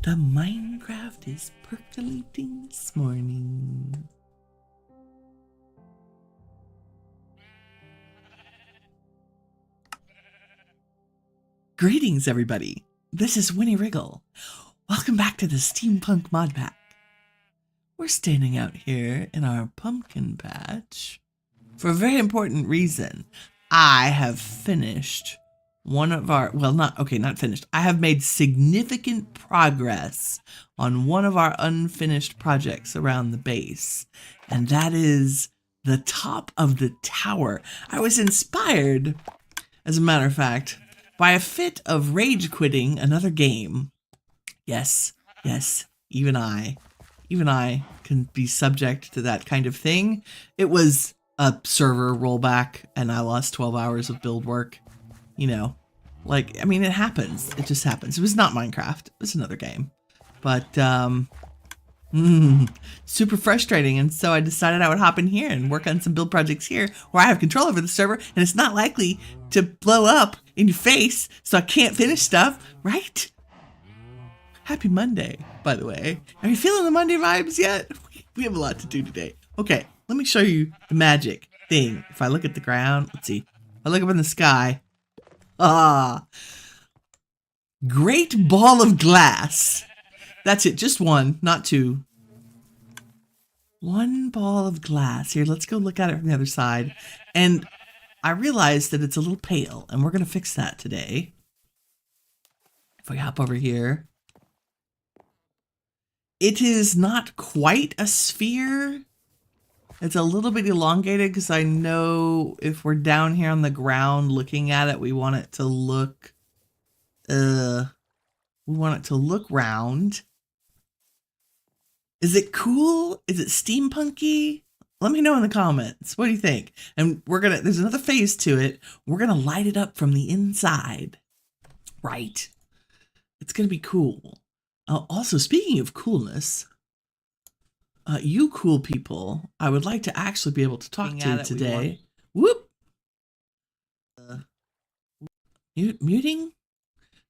The Minecraft is percolating this morning. Greetings, everybody. This is Winnie Wriggle. Welcome back to the Steampunk Modpack. We're standing out here in our pumpkin patch for a very important reason. I have finished one of our, not finished. I have made significant progress on one of our unfinished projects around the base, and that is the top of the tower. I was inspired, as a matter of fact, by a fit of rage quitting another game. Yes, even I can be subject to that kind of thing. It was a server rollback and I lost 12 hours of build work. You know, like, I mean, it happens. It just happens. It was not Minecraft. It was another game. But, super frustrating. And so I decided I would hop in here and work on some build projects here where I have control over the server and it's not likely to blow up in your face so I can't finish stuff, right? Happy Monday, by the way. Are you feeling the Monday vibes yet? We have a lot to do today. Okay, let me show you the magic thing. If I look at the ground, let's see. If I look up in the sky, great ball of glass. That's it, just one, not two. One ball of glass. Here, let's go look at it from the other side. And I realized that it's a little pale, and we're going to fix that today. If we hop over here. It is not quite a sphere. It's a little bit elongated because I know if we're down here on the ground looking at it, we want it to look, round. Is it cool? Is it steampunky? Let me know in the comments. What do you think? And there's another phase to it. We're gonna light it up from the inside. Right. It's gonna be cool. Also, speaking of coolness, you cool people, I would like to actually be able to talk to today. Whoop! Muting?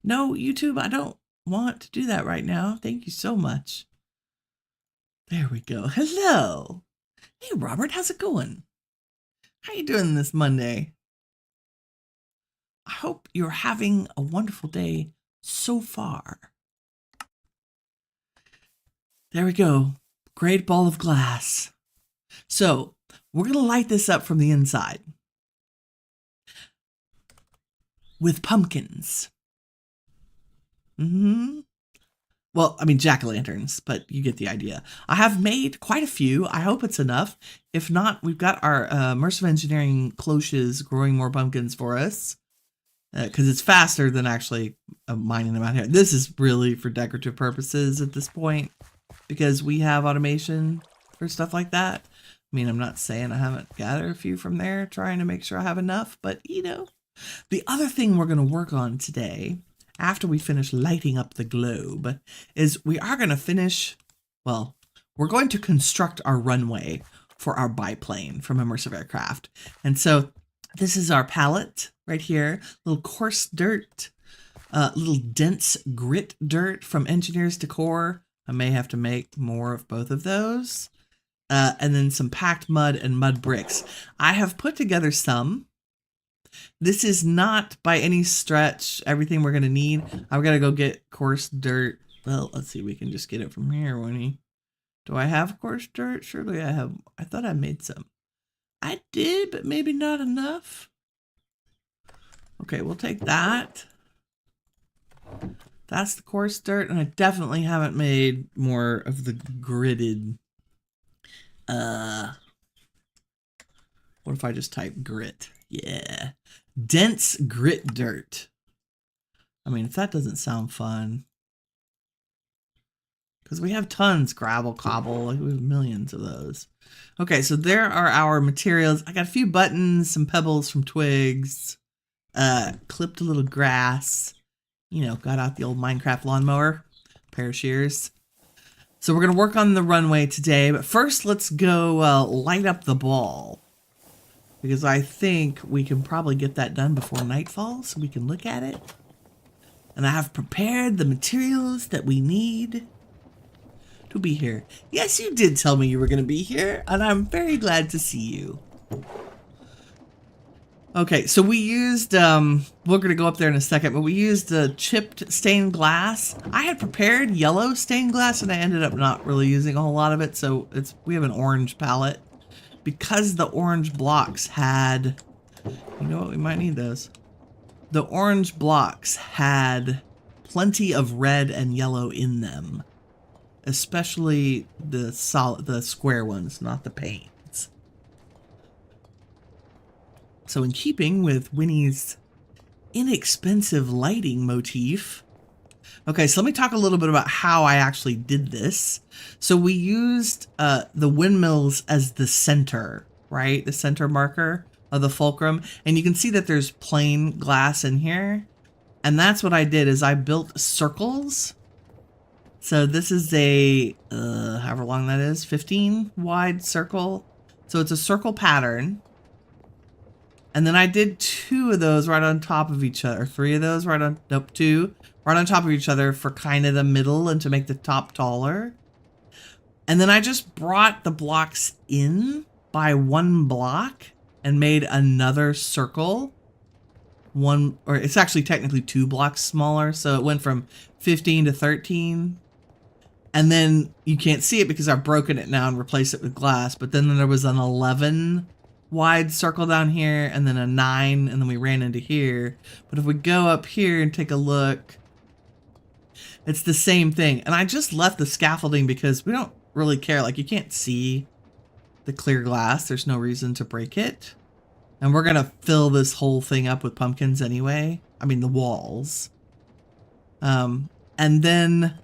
No, YouTube, I don't want to do that right now. Thank you so much. There we go. Hello! Hey, Robert, how's it going? How you doing this Monday? I hope you're having a wonderful day so far. There we go. Great ball of glass. So, we're going to light this up from the inside with pumpkins. Well, I mean, jack-o'-lanterns, but you get the idea. I have made quite a few. I hope it's enough. If not, we've got our immersive engineering cloches growing more pumpkins for us. Because it's faster than actually mining them out here. This is really for decorative purposes at this point. Because we have automation for stuff like that. I mean, I'm not saying I haven't gathered a few from there, trying to make sure I have enough, but you know. The other thing we're going to work on today, after we finish lighting up the globe, is we are going to finish, well, we're going to construct our runway for our biplane from Immersive Aircraft. And so this is our palette right here, little coarse dirt, little dense grit dirt from Engineers Decor. I may have to make more of both of those. And then some packed mud and mud bricks. I have put together some. This is not by any stretch everything we're going to need. I've got to go get coarse dirt. Well, let's see. We can just get it from here, Winnie. Do I have coarse dirt? Surely I have. I thought I made some. I did, but maybe not enough. Okay, we'll take that. That's the coarse dirt, and I definitely haven't made more of the gridded. What if I just type grit? Yeah. Dense grit dirt. I mean, if that doesn't sound fun. Because we have tons, gravel, cobble, like we have millions of those. Okay, so there are our materials. I got a few buttons, some pebbles from twigs, clipped a little grass. You know, got out the old Minecraft lawnmower, pair of shears. So we're going to work on the runway today, but first let's go light up the ball. Because I think we can probably get that done before nightfall, so we can look at it. and I have prepared the materials that we need to be here. Yes, you did tell me you were going to be here, and I'm very glad to see you. Okay, so we used, we're going to go up there in a second, but we used chipped stained glass. I had prepared yellow stained glass, and I ended up not really using a whole lot of it, so we have an orange palette. Because the orange blocks had, you know what, we might need those. The orange blocks had plenty of red and yellow in them. Especially the square ones, not the paints. So in keeping with Winnie's inexpensive lighting motif. Okay, so let me talk a little bit about how I actually did this. So we used the windmills as the center, right? The center marker of the fulcrum. And you can see that there's plain glass in here. And that's what I did is I built circles. So this is a, however long that is, 15 wide circle. So it's a circle pattern. And then I did 2 of those right on top of each other. 3 of those right on, nope, 2 right on top of each other for kind of the middle and to make the top taller. And then I just brought the blocks in by 1 block and made another circle. Or it's actually technically 2 blocks smaller. So it went from 15 to 13. And then you can't see it because I've broken it now and replaced it with glass. But then there was an 11 wide circle down here and then a 9. And then we ran into here. But if we go up here and take a look, it's the same thing. And I just left the scaffolding because we don't really care. Like, you can't see the clear glass. There's no reason to break it. And we're going to fill this whole thing up with pumpkins anyway. I mean, the walls. And then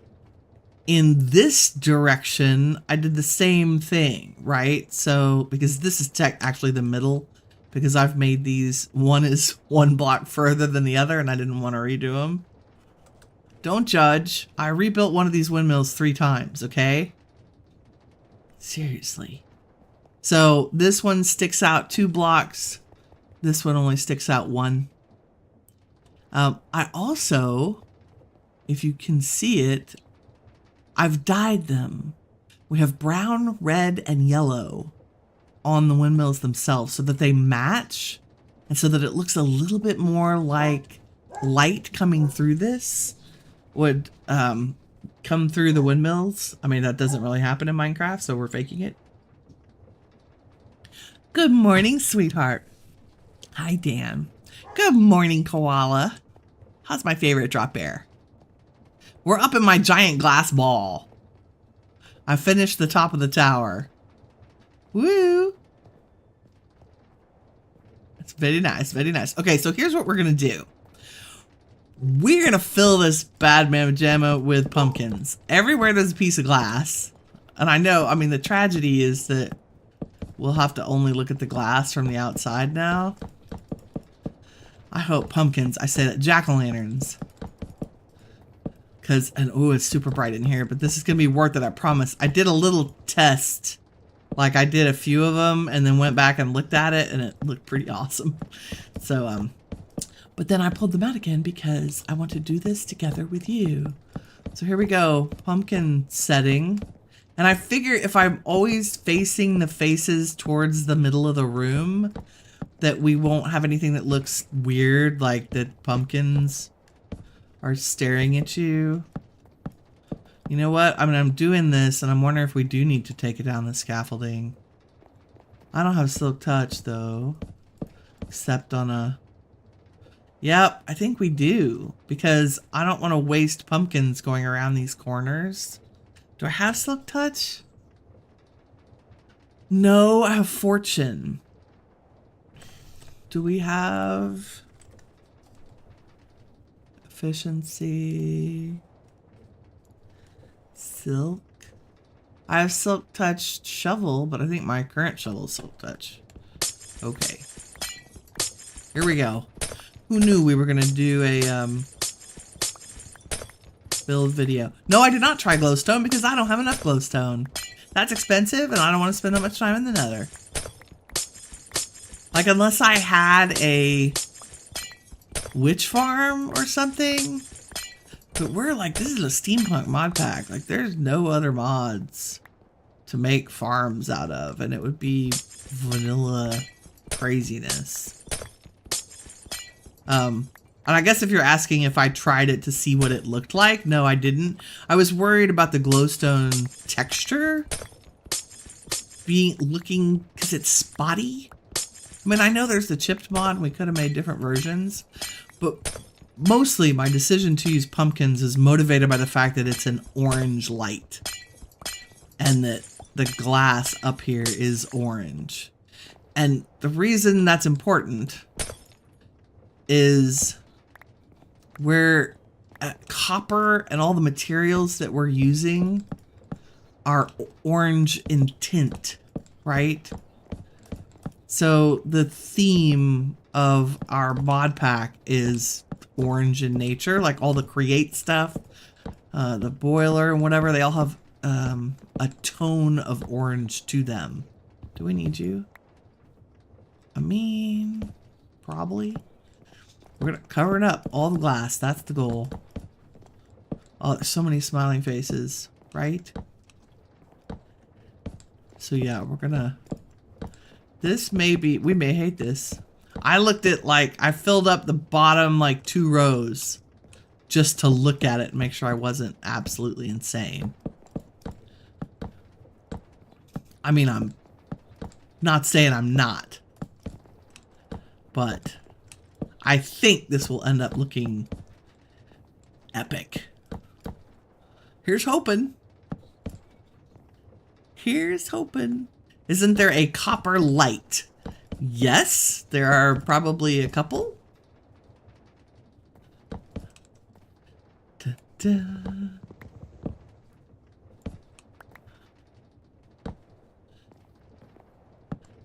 in this direction, I did the same thing, right? So, because this is actually the middle, because I've made these, one is 1 block further than the other, and I didn't want to redo them. Don't judge. I rebuilt one of these windmills 3 times, okay? Seriously. So this one sticks out 2 blocks. This one only sticks out 1. I also, if you can see it, I've dyed them. We have brown, red, and yellow on the windmills themselves so that they match and so that it looks a little bit more like light coming through this would come through the windmills. I mean, that doesn't really happen in Minecraft, so we're faking it. Good morning, sweetheart. Hi, Dan. Good morning, Koala. How's my favorite drop bear? We're up in my giant glass ball. I finished the top of the tower. Woo! It's very nice, very nice. Okay, so here's what we're gonna do. We're gonna fill this bad mamma jamma with pumpkins. Everywhere there's a piece of glass. And I know, I mean, the tragedy is that we'll have to only look at the glass from the outside now. I hope pumpkins, I say that, jack-o'-lanterns. And oh, it's super bright in here, but this is going to be worth it, I promise. I did a little test. Like, I did a few of them and then went back and looked at it, and it looked pretty awesome. So, but then I pulled them out again because I want to do this together with you. So here we go, pumpkin setting. And I figure if I'm always facing the faces towards the middle of the room, that we won't have anything that looks weird, like that pumpkins are staring at you. You know what? I mean, I'm doing this and I'm wondering if we do need to take it down the scaffolding. I don't have silk touch though, except on a... Yep, I think we do, because I don't want to waste pumpkins going around these corners. Do I have silk touch? No, I have fortune. Do we have efficiency? Silk? I have silk touch shovel, but I think my current shovel is silk touch. Okay. Here we go. Who knew we were gonna do a build video? No, I did not try glowstone because I don't have enough glowstone. That's expensive and I don't want to spend that much time in the nether. Like, unless I had a witch farm or something, But we're like, this is a steampunk mod pack. Like, there's no other mods to make farms out of, and it would be vanilla craziness. And I guess if you're asking if I tried it to see what it looked like, no, I didn't. I was worried about the glowstone texture looking, because it's spotty. I mean, I know there's the chipped mod, and we could have made different versions, but mostly my decision to use pumpkins is motivated by the fact that it's an orange light and that the glass up here is orange. And the reason that's important is where copper and all the materials that we're using are orange in tint, right? So the theme of our mod pack is orange in nature, like all the create stuff, the boiler and whatever, they all have a tone of orange to them. Do we need you? I mean, probably. We're gonna cover it up, all the glass, that's the goal. Oh, there's so many smiling faces, right? So yeah, we're gonna, this may be, we may hate this. I looked at, like, I filled up the bottom, like, 2 rows just to look at it and make sure I wasn't absolutely insane. I mean, I'm not saying I'm not, but I think this will end up looking epic. Here's hoping. Here's hoping. Isn't there a copper light? Yes, there are probably a couple. Da-da.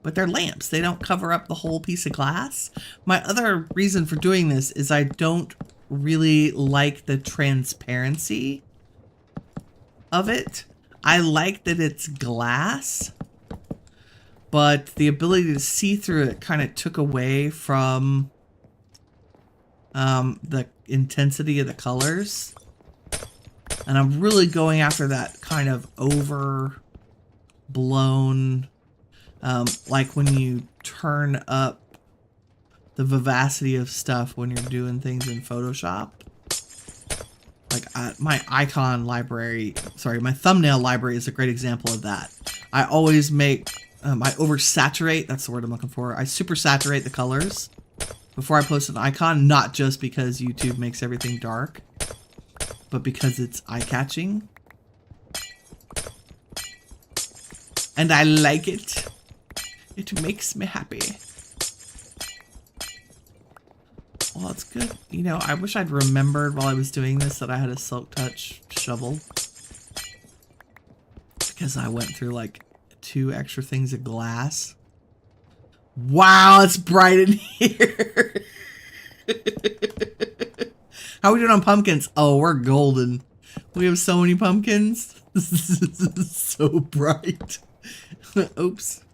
But they're lamps. They don't cover up the whole piece of glass. My other reason for doing this is I don't really like the transparency of it. I like that it's glass, but the ability to see through it kind of took away from the intensity of the colors. And I'm really going after that kind of overblown, like when you turn up the vivacity of stuff when you're doing things in Photoshop. Like my icon library, sorry, my thumbnail library is a great example of that. I always make, I oversaturate, that's the word I'm looking for. I super saturate the colors before I post an icon, not just because YouTube makes everything dark, but because it's eye-catching. And I like it. It makes me happy. Well, it's good. You know, I wish I'd remembered while I was doing this that I had a Silk Touch shovel. Because I went through like 2 extra things of glass. Wow, it's bright in here. How are we doing on pumpkins? Oh, we're golden. We have so many pumpkins. This is so bright. Oops.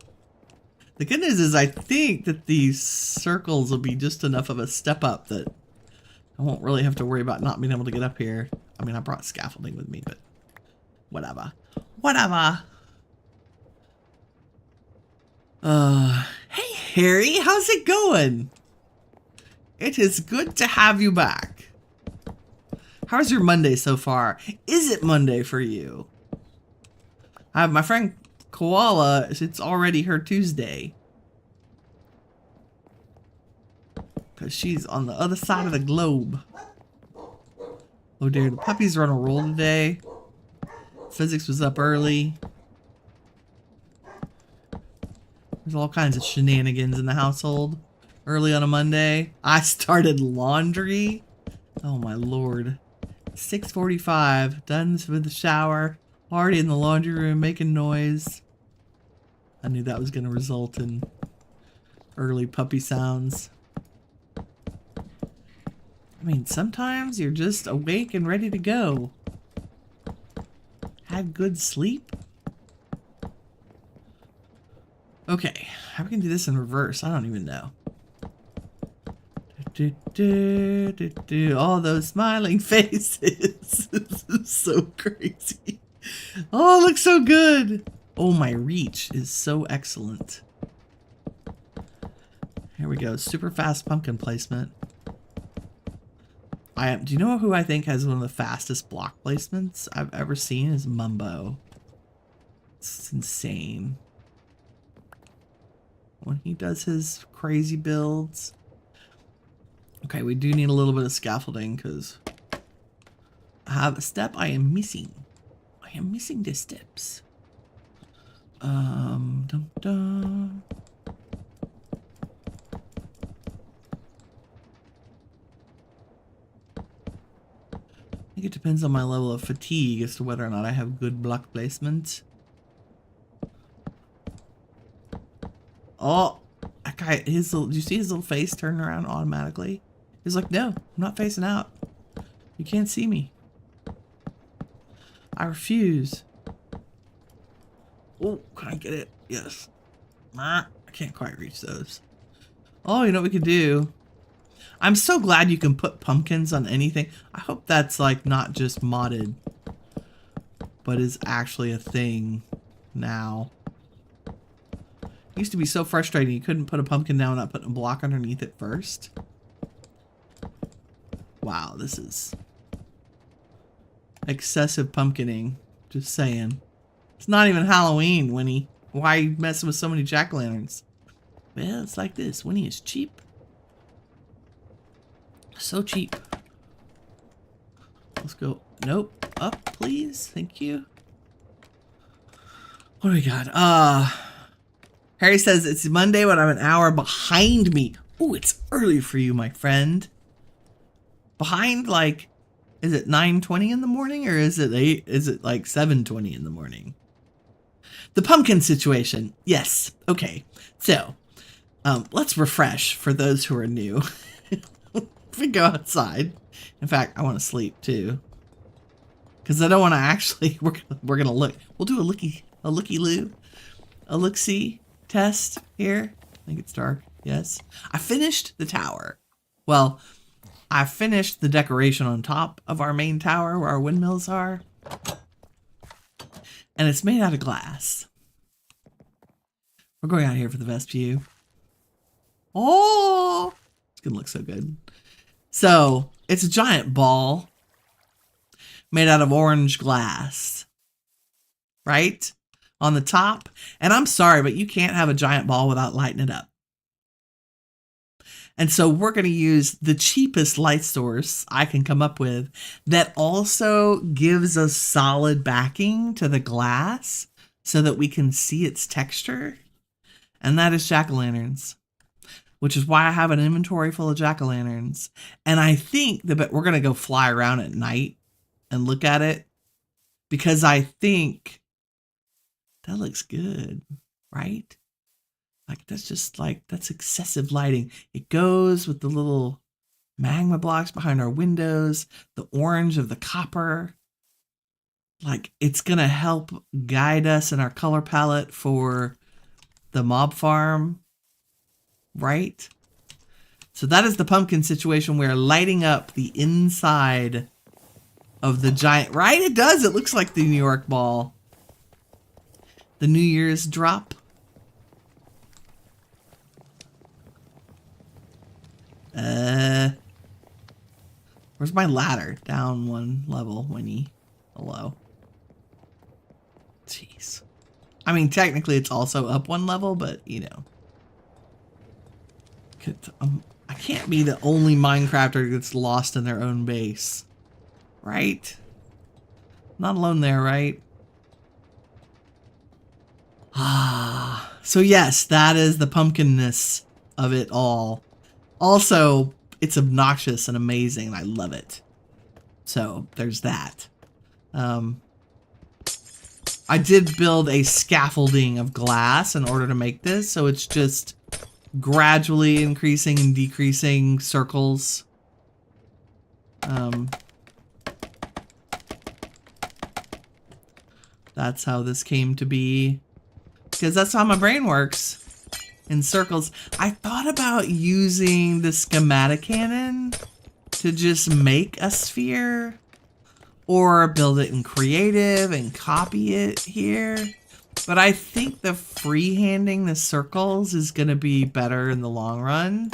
The good news is I think that these circles will be just enough of a step up that I won't really have to worry about not being able to get up here. I mean, I brought scaffolding with me, but whatever. Whatever. Hey Harry, how's it going? It is good to have you back. How's your Monday so far? Is it Monday for you? I have my friend Koala, it's already her Tuesday. Because she's on the other side of the globe. Oh dear, the puppies are on a roll today. Physics was up early. There's all kinds of shenanigans in the household early on a Monday. I started laundry. Oh my lord. 6:45, done with the shower. Already in the laundry room making noise. I knew that was going to result in early puppy sounds. I mean, sometimes you're just awake and ready to go. Had good sleep? Okay, how we can do this in reverse? I don't even know. All those smiling faces. This is so crazy. Oh, it looks so good. Oh, my reach is so excellent. Here we go. Super fast pumpkin placement. Do you know who I think has one of the fastest block placements I've ever seen? Is Mumbo. It's insane. When he does his crazy builds. Okay, we do need a little bit of scaffolding because I have a step I am missing. I am missing the steps. Dum dum. I think it depends on my level of fatigue as to whether or not I have good block placement. Oh, that guy, do you see his little face turn around automatically? He's like, no, I'm not facing out. You can't see me. I refuse. Oh, can I get it? Yes. I can't quite reach those. Oh, you know what we could do? I'm so glad you can put pumpkins on anything. I hope that's like not just modded, but is actually a thing now. It used to be so frustrating. You couldn't put a pumpkin down without putting a block underneath it first. Wow, this is excessive pumpkining. Just saying. It's not even Halloween, Winnie. Why are you messing with so many jack-o'-lanterns? Well, it's like this. Winnie is cheap. So cheap. Let's go. Nope. Up, please. Thank you. What do we got? Harry says it's Monday when I'm an hour behind me. Oh, it's early for you, my friend. Behind, like, is it 9:20 in the morning or is it like 7:20 in the morning? The pumpkin situation. Yes. Okay. So, let's refresh for those who are new. If we go outside. In fact, I want to sleep too. Because I don't want to actually, we're gonna look. We'll do a looky-loo. A look-see test here. I think it's dark. Yes. I finished the tower. Well, I finished the decoration on top of our main tower where our windmills are. And it's made out of glass. We're going out here for the best view. Oh, it's gonna look so good. So it's a giant ball made out of orange glass, right? On the top. And I'm sorry, but you can't have a giant ball without lighting it up. And so we're going to use the cheapest light source I can come up with that also gives us solid backing to the glass so that we can see its texture. And that is jack-o'-lanterns, which is why I have an inventory full of jack-o'-lanterns. And I think that we're going to go fly around at night and look at it because I think that looks good, right? Like, that's excessive lighting. It goes with the little magma blocks behind our windows, the orange of the copper. Like, it's going to help guide us in our color palette for the mob farm, right? So that is the pumpkin situation. We're lighting up the inside of the giant, right? It does. It looks like the New York ball. The New Year's drop. Where's my ladder? Down one level, Winnie. Hello. Jeez. I mean, technically it's also up one level, but, you know. I can't be the only Minecrafter that's lost in their own base. Right? Not alone there, right? Ah. So yes, that is the pumpkinness of it all. Also, it's obnoxious and amazing, and I love it. So, there's that. I did build a scaffolding of glass in order to make this, so it's just gradually increasing and decreasing circles. That's how this came to be. Because that's how my brain works. in circles. I thought about using the schematic cannon to just make a sphere, or build it in creative and copy it here. But I think the freehanding the circles is going to be better in the long run.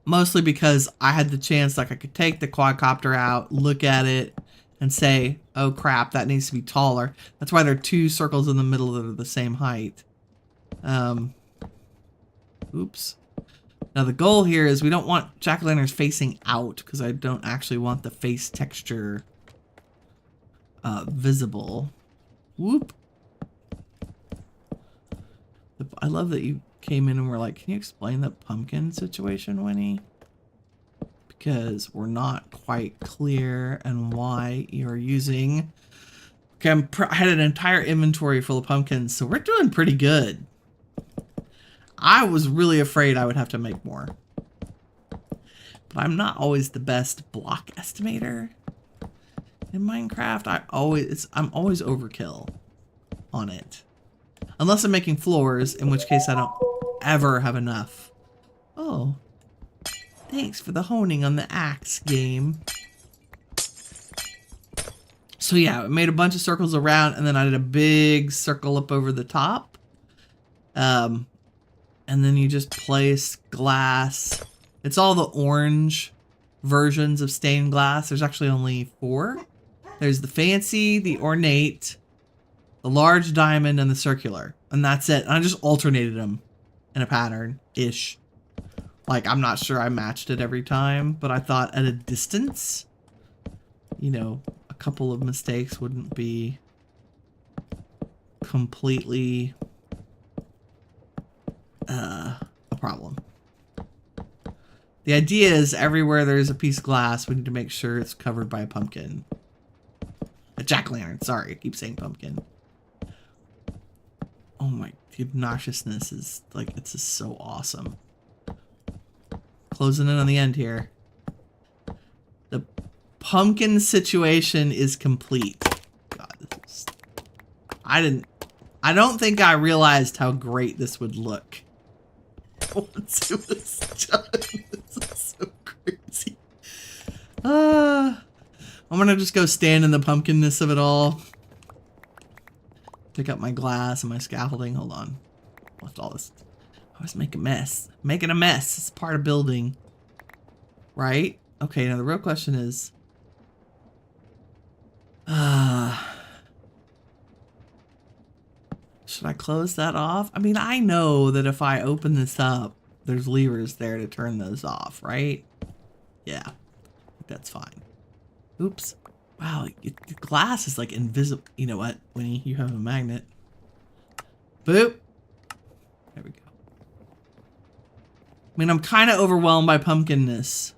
Mostly because I had the chance, like I could take the quadcopter out, look at it, and say, oh crap, that needs to be taller. That's why there are two circles in the middle that are the same height. Oops. Now the goal here is we don't want jack-o'-lanterns facing out, because I don't actually want the face texture visible. Whoop. I love that you came in and were like, can you explain the pumpkin situation, Winnie? Because we're not quite clear and why you're using... Okay, I had an entire inventory full of pumpkins, so we're doing pretty good. I was really afraid I would have to make more. But I'm not always the best block estimator in Minecraft. I'm always overkill on it. Unless I'm making floors, in which case I don't ever have enough. Oh. Thanks for the honing on the axe game. So yeah, I made a bunch of circles around, and then I did a big circle up over the top. And then you just place glass. It's all the orange versions of stained glass. There's actually only 4. There's the fancy, the ornate, the large diamond, and the circular. And that's it. And I just alternated them in a pattern-ish. Like, I'm not sure I matched it every time, but I thought at a distance, you know, a couple of mistakes wouldn't be completely a problem. The idea is everywhere there's a piece of glass, we need to make sure it's covered by a pumpkin. A jack-o'-lantern. Sorry, I keep saying pumpkin. Oh my, the obnoxiousness is like, it's just so awesome. Closing in on the end here. The pumpkin situation is complete. God, this is, I don't think I realized how great this would look once it was done. This is so crazy. I'm gonna just go stand in the pumpkinness of it all. Pick up my glass and my scaffolding. Hold on. Left all this. I always make a mess. Making a mess. It's part of building. Right? Okay, now the real question is... should I close that off? I mean, I know that if I open this up, there's levers there to turn those off, right? Yeah. That's fine. Oops. Wow, the glass is like invisible. You know what, Winnie? You have a magnet. Boop. There we go. I mean, I'm kind of overwhelmed by pumpkinness.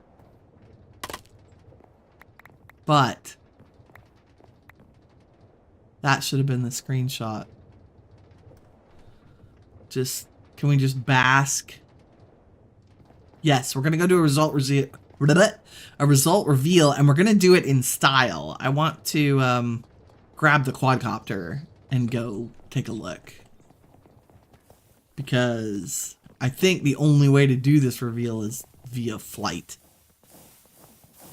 But that should have been the screenshot. Just, can we just bask? Yes, we're going to go do a result reveal, and we're going to do it in style. I want to grab the quadcopter and go take a look. Because I think the only way to do this reveal is via flight.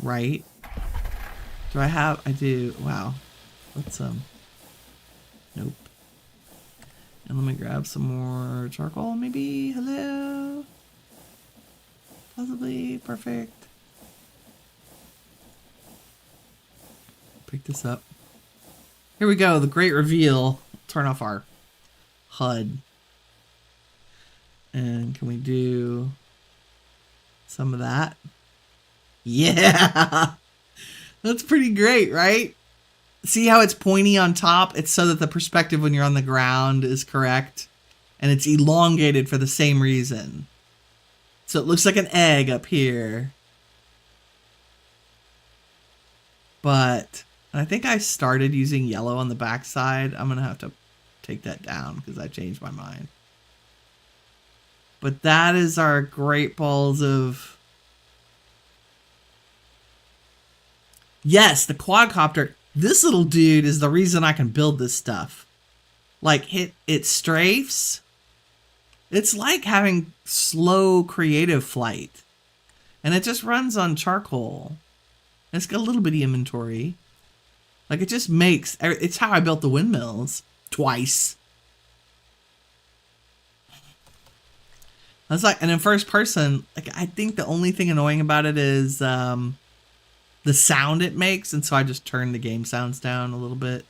Right? Do I have, I do, wow. Let's, nope. And let me grab some more charcoal, maybe. Hello? Possibly. Perfect. Pick this up. Here we go. The great reveal. Turn off our HUD. And can we do some of that? Yeah! That's pretty great, right? See how it's pointy on top? It's so that the perspective when you're on the ground is correct. And it's elongated for the same reason. So it looks like an egg up here. But I think I started using yellow on the backside. I'm going to have to take that down because I changed my mind. But that is our great balls of... Yes, the quadcopter. This little dude is the reason I can build this stuff. Like, it strafes, It's like having slow creative flight. And it just runs on charcoal. And it's got a little bitty inventory. Like, it just makes... It's how I built the windmills. Twice. That's like... And in first person, like, I think the only thing annoying about it is the sound it makes. And so I just turned the game sounds down a little bit.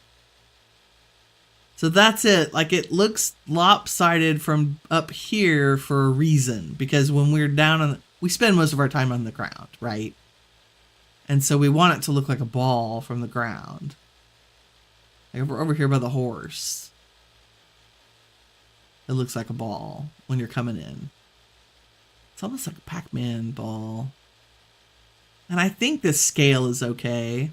So that's it. Like, it looks lopsided from up here for a reason. Because when we're down on... We spend most of our time on the ground, right? And so we want it to look like a ball from the ground. Like we're over here by the horse. It looks like a ball when you're coming in. It's almost like a Pac-Man ball. And I think this scale is okay.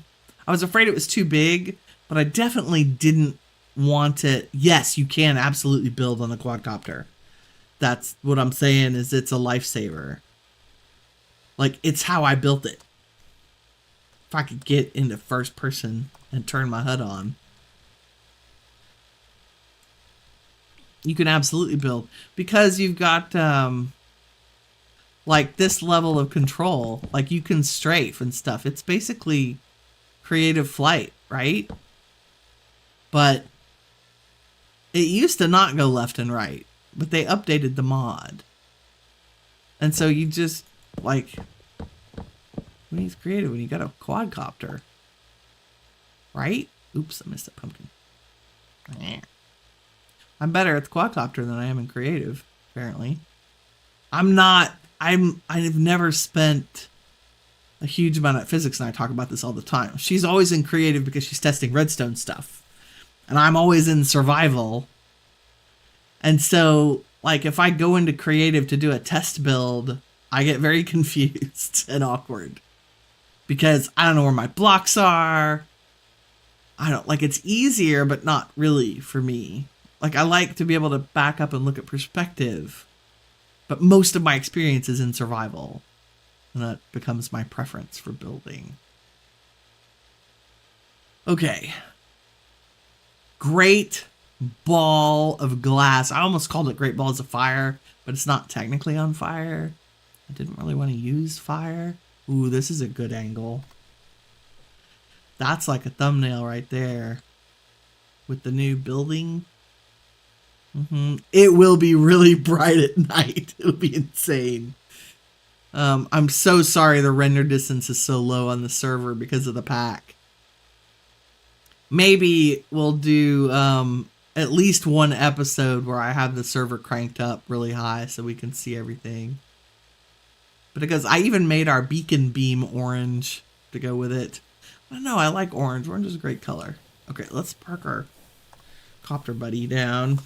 I was afraid it was too big, but I definitely didn't want it. Yes, you can absolutely build on the quadcopter. That's what I'm saying, is it's a lifesaver. Like, it's how I built it. If I could get into first person and turn my HUD on. You can absolutely build. Because you've got, like, this level of control. Like, you can strafe and stuff. It's basically creative flight, right? But it used to not go left and right. But they updated the mod. And so you just, like... When he's creative, when you got a quadcopter. Right? Oops, I missed that pumpkin. I'm better at the quadcopter than I am in creative, apparently. I've never spent a huge amount of physics, and I talk about this all the time. She's always in creative because she's testing redstone stuff. And I'm always in survival. And so, like, if I go into creative to do a test build, I get very confused and awkward. Because I don't know where my blocks are. It's easier, but not really for me. Like, I like to be able to back up and look at perspective. But most of my experience is in survival. And that becomes my preference for building. Okay. Great ball of glass. I almost called it Great Balls of Fire, but it's not technically on fire. I didn't really want to use fire. Ooh, this is a good angle. That's like a thumbnail right there. With the new building. It will be really bright at night. It'll be insane. I'm so sorry the render distance is so low on the server because of the pack. Maybe we'll do at least one episode where I have the server cranked up really high so we can see everything. But because I even made our beacon beam orange to go with it. I don't know, I like orange. Orange is a great color. Okay, let's park our copter buddy down.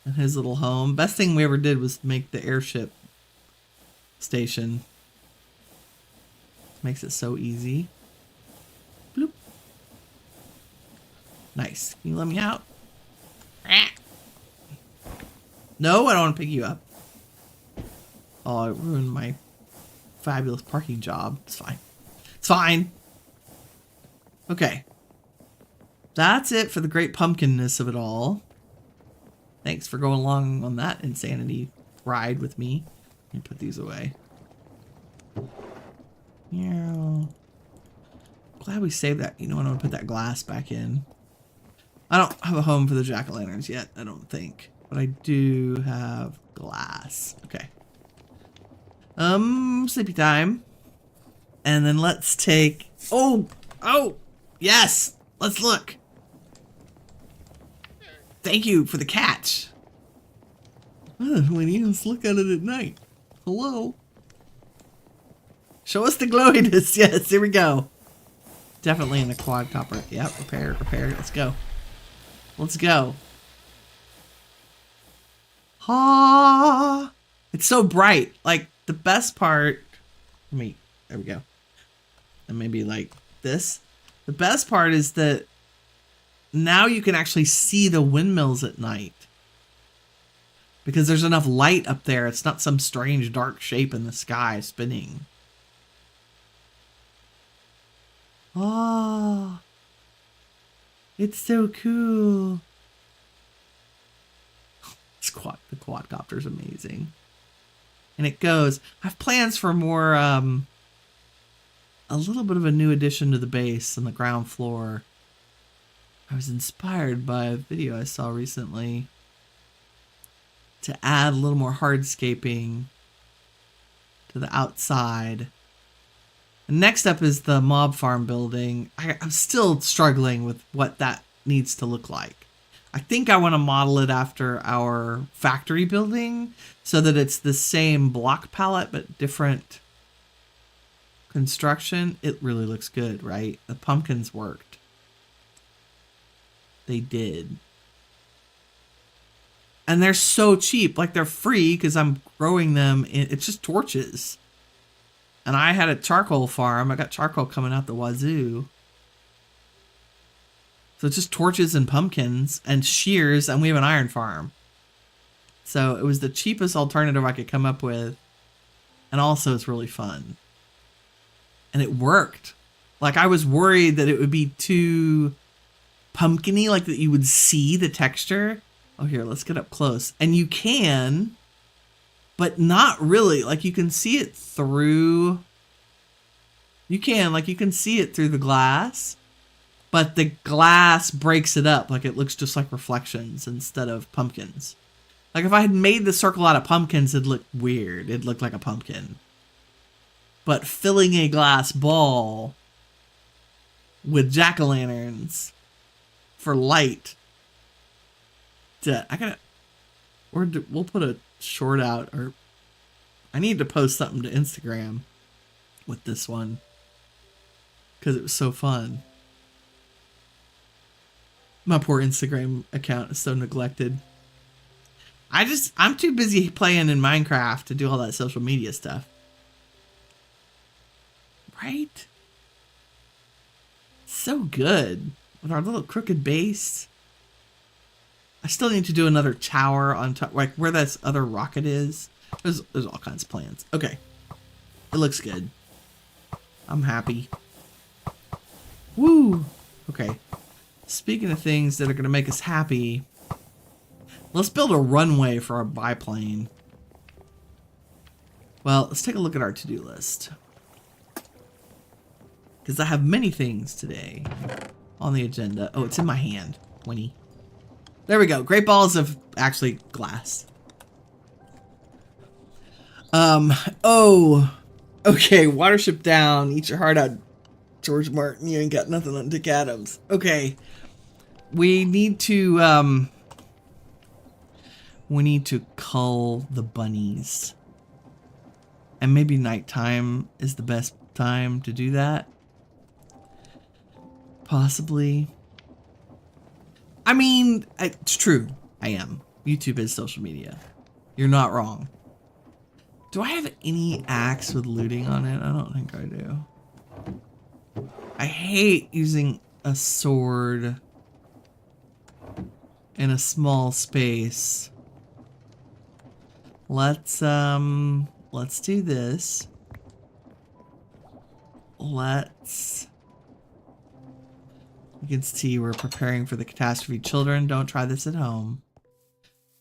And his little home. Best thing we ever did was make the airship station. Makes it so easy. Bloop. Nice. Can you let me out? No, I don't want to pick you up. Oh, I ruined my fabulous parking job. It's fine. It's fine. Okay. That's it for the great pumpkinness of it all. Thanks for going along on that insanity ride with me. Let me put these away. Yeah. Glad we saved that. You know what? I'm going to put that glass back in. I don't have a home for the jack-o'-lanterns yet, I don't think. But I do have glass. Okay. Sleepy time. And then let's take... Oh! Yes! Let's look. Thank you for the catch. Let's look at it at night. Hello? Show us the glowiness. Yes, here we go. Definitely in the quadcopter. Yep, repair. Let's go. Let's go. Ha! It's so bright. Like, the best part... there we go. And maybe like this. The best part is that now you can actually see the windmills at night. Because there's enough light up there. It's not some strange dark shape in the sky spinning. Oh, it's so cool. Squat. quadcopter is amazing. And it goes, I have plans for more, a little bit of a new addition to the base on the ground floor. I was inspired by a video I saw recently to add a little more hardscaping to the outside. And next up is the mob farm building. I'm still struggling with what that needs to look like. I think I want to model it after our factory building so that it's the same block palette but different construction. It really looks good, right? The pumpkins worked. They did. And they're so cheap. Like, they're free because I'm growing them. It's just torches. And I had a charcoal farm. I got charcoal coming out the wazoo. So it's just torches and pumpkins and shears, and we have an iron farm. So it was the cheapest alternative I could come up with. And also it's really fun. And it worked. Like, I was worried that it would be too pumpkin-y, like that you would see the texture. Oh, here, let's get up close. And you can, but not really. Like, you can see it through. You can see it through the glass, but the glass breaks it up. Like, it looks just like reflections instead of pumpkins. Like, if I had made the circle out of pumpkins, it'd look weird. It'd look like a pumpkin. But filling a glass ball with jack-o'-lanterns for light. We'll put a short out, or I need to post something to Instagram with this one because it was so fun. My poor Instagram account is so neglected. I'm too busy playing in Minecraft to do all that social media stuff. Right? So good. With our little crooked base. I still need to do another tower on top, like where this other rocket is. There's all kinds of plans. Okay. It looks good. I'm happy. Woo! Okay. Speaking of things that are going to make us happy, let's build a runway for our biplane. Well, let's take a look at our to-do list. Because I have many things today on the agenda. Oh, it's in my hand. Winnie. There we go. Great balls of actually glass. Oh. Okay, Watership down. Eat your heart out, George Martin. You ain't got nothing on Dick Adams. Okay. We need to cull the bunnies. And maybe nighttime is the best time to do that. Possibly. I mean, it's true. I am. YouTube is social media. You're not wrong. Do I have any axe with looting on it? I don't think I do. I hate using a sword in a small space. Let's do this. You can see we're preparing for the catastrophe. Children, don't try this at home.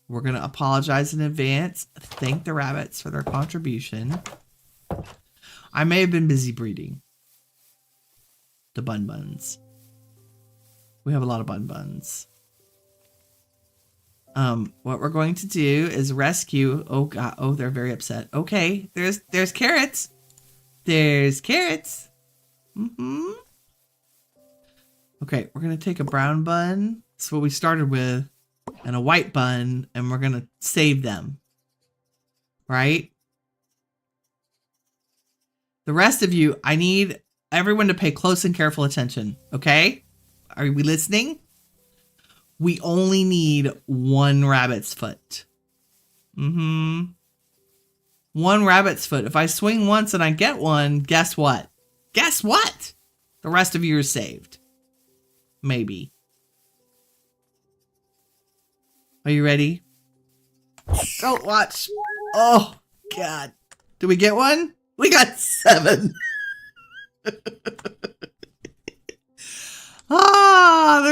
We're going to apologize in advance. Thank the rabbits for their contribution. I may have been busy breeding the buns. We have a lot of buns. What we're going to do is rescue. Oh God. Oh, they're very upset. Okay. There's carrots. There's carrots. Mm-hmm. Okay, we're going to take a brown bun. That's what we started with. And a white bun. And we're going to save them. Right? The rest of you, I need everyone to pay close and careful attention. Okay? Are we listening? We only need one rabbit's foot. Mm-hmm. One rabbit's foot. If I swing once and I get one, guess what? Guess what? The rest of you are saved. Maybe. Are you ready? Don't watch. Oh, God. Did we get one? We got 7. The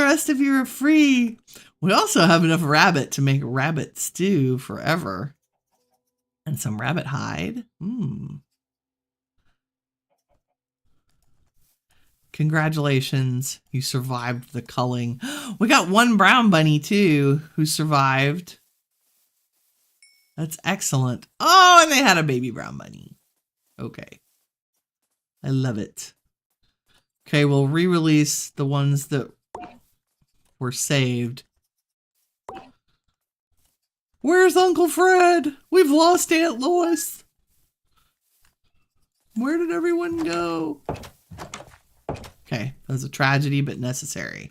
rest of you are free. We also have enough rabbit to make rabbit stew forever. And some rabbit hide. Congratulations, you survived the culling. We got one brown bunny too who survived. That's excellent. Oh, and they had a baby brown bunny. Okay. I love it. Okay, we'll re-release the ones that were saved. Where's Uncle Fred? We've lost Aunt Lois. Where did everyone go? Okay, that was a tragedy, but necessary.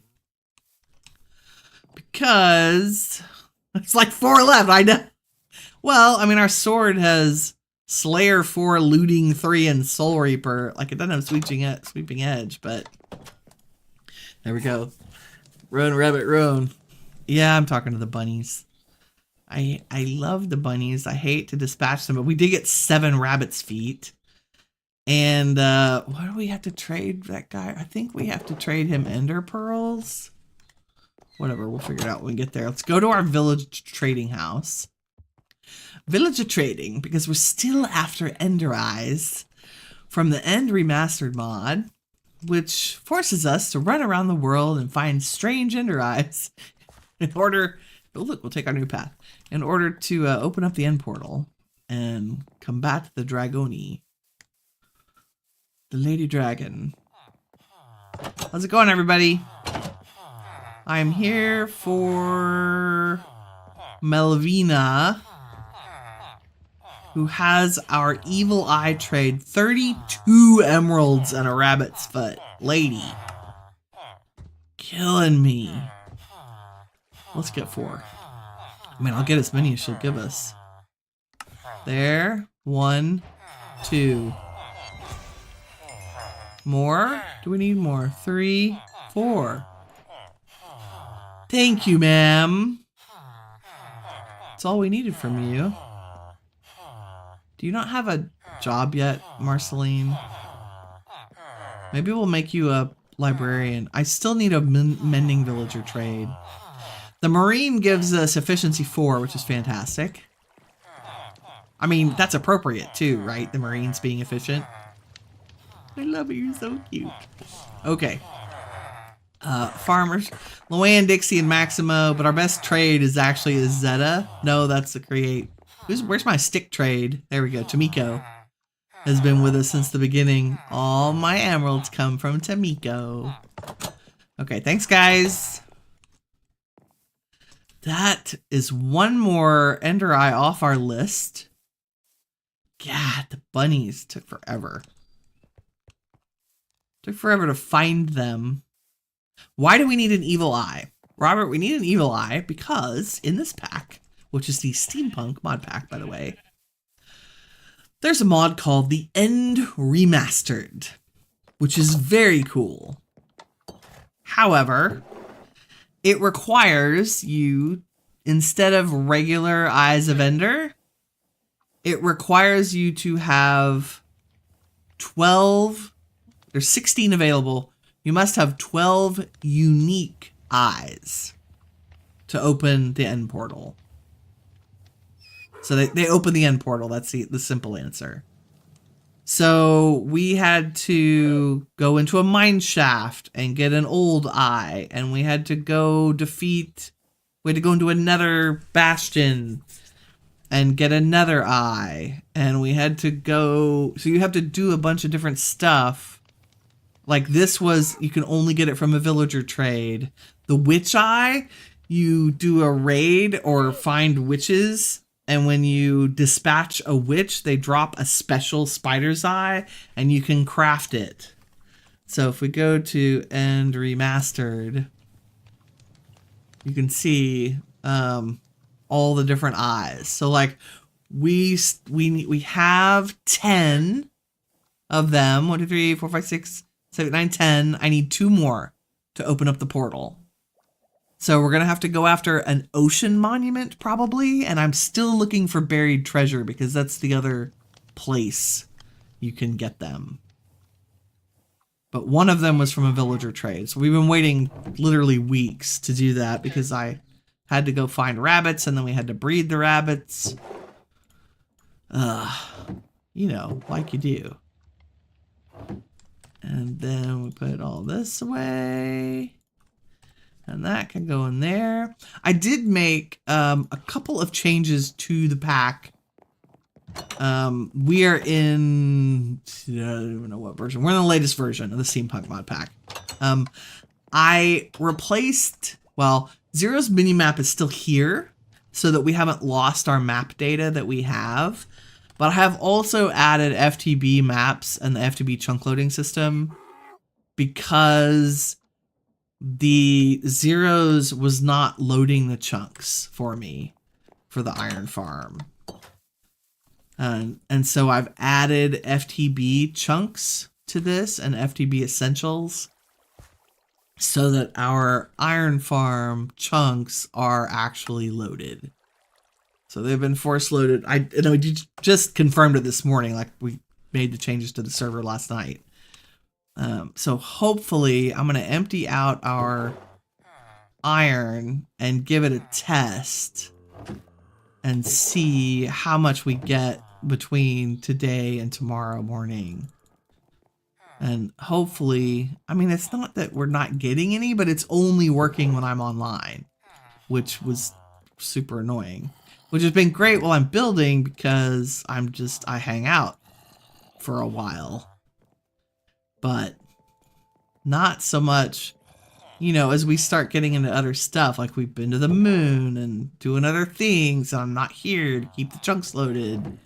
Because it's like 4 left, I know. Well, I mean, our sword has Slayer 4, Looting 3, and Soul Reaper. Like, it doesn't have Sweeping Edge, but there we go. Run, rabbit, run. Yeah, I'm talking to the bunnies. I love the bunnies. I hate to dispatch them, but we did get 7 rabbit's feet. And what do we have to trade that guy? I think we have to trade him ender pearls. Whatever, we'll figure it out when we get there. Let's go to our village trading house. Village of Trading, because we're still after ender eyes from the End Remastered mod, which forces us to run around the world and find strange ender eyes in order... Oh, look, we'll take our new path. In order to open up the end portal and combat the Dragoni. The Lady Dragon. How's it going, everybody? I'm here for Melvina, who has our evil eye trade 32 emeralds and a rabbit's foot. Lady. Killing me. Let's get 4. I mean, I'll get as many as she'll give us. There. 1, 2. More? Do we need more? 3, 4. Thank you, ma'am. That's all we needed from you. Do you not have a job yet, Marceline? Maybe we'll make you a librarian. I still need a mending villager trade. The Marine gives us efficiency 4, which is fantastic. I mean, that's appropriate too, right? The Marines being efficient. I love it, you're so cute. Okay. Farmers. Luann, Dixie, and Maximo, but our best trade is actually Zeta. No, that's the create. Where's my stick trade? There we go. Tamiko has been with us since the beginning. All my emeralds come from Tamiko. Okay, thanks, guys. That is one more ender eye off our list. God, the bunnies took forever. Took forever to find them. Why do we need an evil eye? Robert, we need an evil eye because in this pack, which is the Steampunk Modpack, by the way, there's a mod called the End Remastered, which is very cool. However, it requires you, instead of regular Eyes of Ender, it requires you to have 12, there's 16 available, you must have 12 unique eyes to open the end portal. So they open the end portal, that's the simple answer. So we had to go into a mine shaft and get an old eye, and we had to go we had to go into another bastion and get another eye, and we had to go, so you have to do a bunch of different stuff. Like this was, you can only get it from a villager trade. The witch eye, you do a raid or find witches, and when you dispatch a witch, they drop a special spider's eye, and you can craft it. So if we go to End Remastered, you can see all the different eyes. So like we have 10 of them. 1, 2, 3, 4, 5, 6, 7, 8, 9, 10. I need 2 more to open up the portal. So we're going to have to go after an ocean monument probably. And I'm still looking for buried treasure because that's the other place you can get them. But one of them was from a villager trade. So we've been waiting literally weeks to do that because I had to go find rabbits, and then we had to breed the rabbits. You know, like you do. And then we put all this away. And that can go in there. I did make a couple of changes to the pack. We are in, I don't even know what version. We're in the latest version of the Steampunk Modpack. I replaced, well, Zero's minimap is still here so that we haven't lost our map data that we have. But I have also added FTB maps and the FTB chunk loading system because the Zeros was not loading the chunks for me for the iron farm. And so I've added FTB chunks to this and FTB essentials so that our iron farm chunks are actually loaded. So they've been force loaded. I just confirmed it this morning, like we made the changes to the server last night. So hopefully I'm going to empty out our iron and give it a test and see how much we get between today and tomorrow morning. And hopefully, I mean, it's not that we're not getting any, but it's only working when I'm online, which was super annoying, which has been great while I'm building because I hang out for a while. But not so much, you know, as we start getting into other stuff, like we've been to the moon and doing other things, and I'm not here to keep the chunks loaded.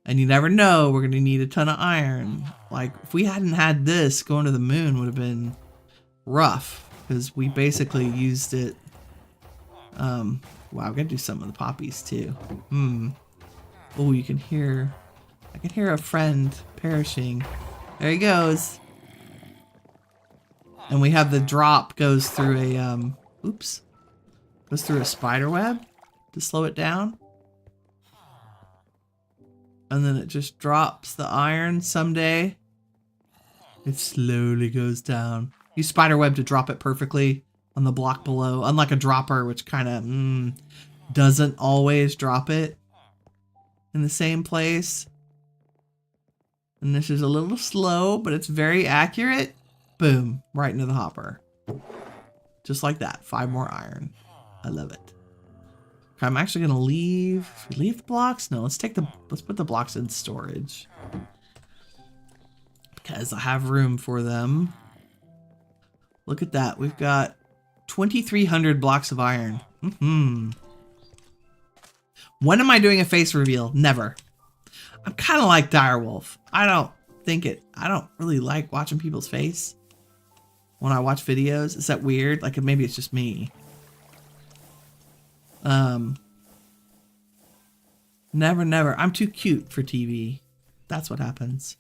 And you never know, we're going to need a ton of iron. Like, if we hadn't had this, going to the moon would have been rough, because we basically used it. Wow, I'm going to do some of the poppies, too. Oh, you can hear... I can hear a friend perishing. There he goes. And we have the drop goes through a, goes through a spider web to slow it down. And then it just drops the iron someday. It slowly goes down. Use spider web to drop it perfectly on the block below. Unlike a dropper, which kind of doesn't always drop it in the same place. And this is a little slow, but it's very accurate. Boom, right into the hopper. Just like that. 5 more iron. I love it. Okay, I'm actually gonna leave the blocks. No, let's put the blocks in storage because I have room for them. Look at that. We've got 2,300 blocks of iron. When am I doing a face reveal? Never. I'm kind of like Direwolf. I don't really like watching people's face when I watch videos. Is that weird? Like, maybe it's just me. Never. I'm too cute for TV. That's what happens.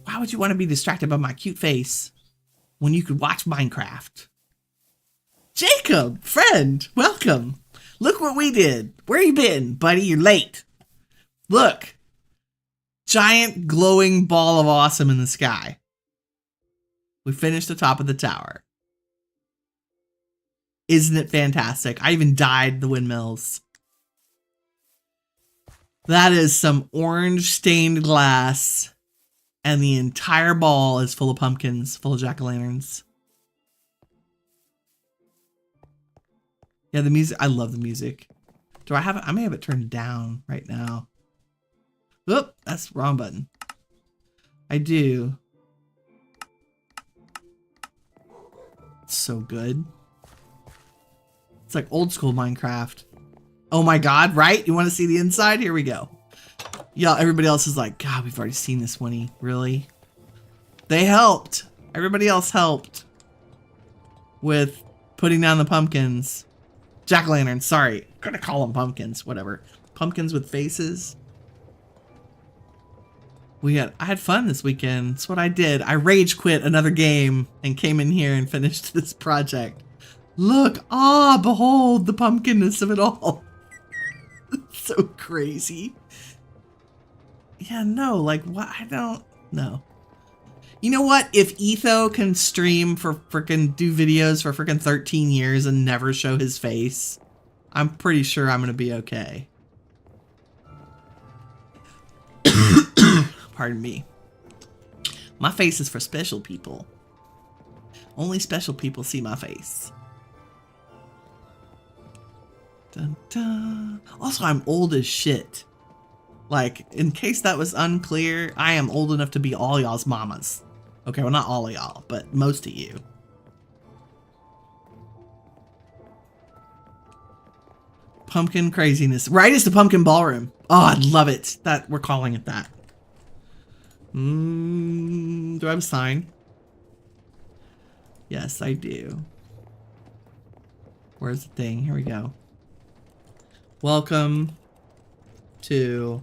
Why would you want to be distracted by my cute face when you could watch Minecraft? Jacob, friend, welcome. Look what we did. Where you been, buddy? You're late. Look. Giant glowing ball of awesome in the sky. We finished the top of the tower. Isn't it fantastic? I even dyed the windmills. That is some orange stained glass. And the entire ball is full of pumpkins, full of jack-o'-lanterns. Yeah, the music. I love the music. Do I have it? I may have it turned down right now. Oop, that's the wrong button. I do. It's so good. It's like old school Minecraft. Oh my god, right? You want to see the inside? Here we go. Yeah, everybody else is like, God, we've already seen this, Winnie. Really? They helped. Everybody else helped with putting down the pumpkins. Jack-o'-lanterns, sorry. I'm gonna call them pumpkins, whatever. Pumpkins with faces. I had fun this weekend. That's what I did. I rage quit another game and came in here and finished this project. Look, behold the pumpkinness of it all. It's so crazy. Yeah, no, like what? I don't know. You know what? If Etho can stream for do videos for 13 years and never show his face, I'm pretty sure I'm gonna be okay. Pardon me. My face is for special people. Only special people see my face. Dun, dun. Also, I'm old as shit. Like, in case that was unclear, I am old enough to be all y'all's mamas. Okay, well, not all of y'all, but most of you. Pumpkin craziness. Right as the pumpkin ballroom. Oh, I love it. That we're calling it that. Do I have a sign? Yes, I do. Where's the thing? Here we go. Welcome to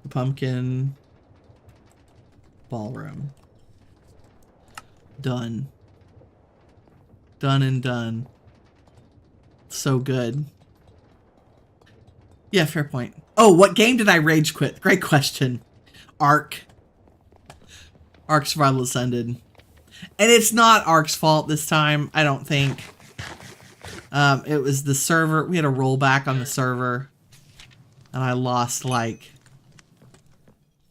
the pumpkin ballroom. Done. Done and done. So good. Yeah, fair point. Oh, what game did I rage quit? Great question. Ark. Ark Survival Ascended. And it's not Ark's fault this time, I don't think. It was the server. We had a rollback on the server. And I lost like...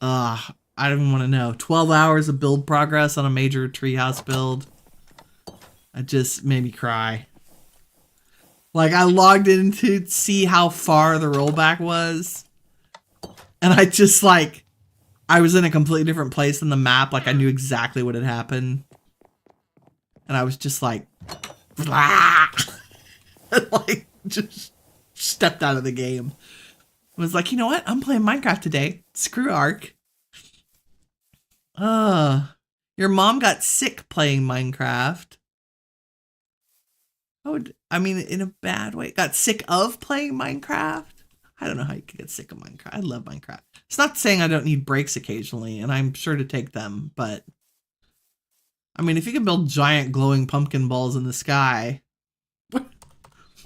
I don't even want to know. 12 hours of build progress on a major treehouse build. It just made me cry. Like, I logged in to see how far the rollback was. And I just, like... I was in a completely different place in the map. Like, I knew exactly what had happened. And I was just like... like, just stepped out of the game. I was like, you know what? I'm playing Minecraft today. Screw Ark. Your mom got sick playing Minecraft. Oh, I mean, in a bad way. Got sick of playing Minecraft? I don't know how you could get sick of Minecraft. I love Minecraft. It's not saying I don't need breaks occasionally, and I'm sure to take them, but... I mean, if you can build giant glowing pumpkin balls in the sky...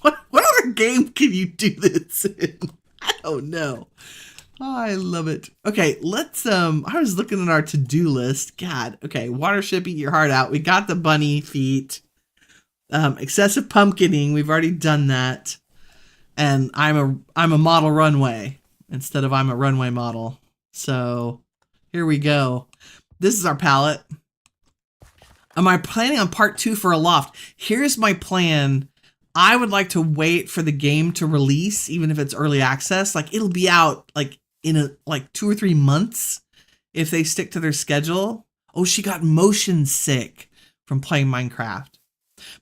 What other game can you do this in? I don't know. Oh, I love it. Okay, let's, I was looking at our to-do list. God, okay, Watership, eat your heart out. We got the bunny feet. Excessive pumpkining, we've already done that. And I'm a model runway instead of I'm a runway model. So here we go. This is our palette. Am I planning on part 2 for a loft? Here's my plan. I would like to wait for the game to release, even if it's early access. Like, it'll be out like in 2 or 3 months if they stick to their schedule. Oh, she got motion sick from playing Minecraft.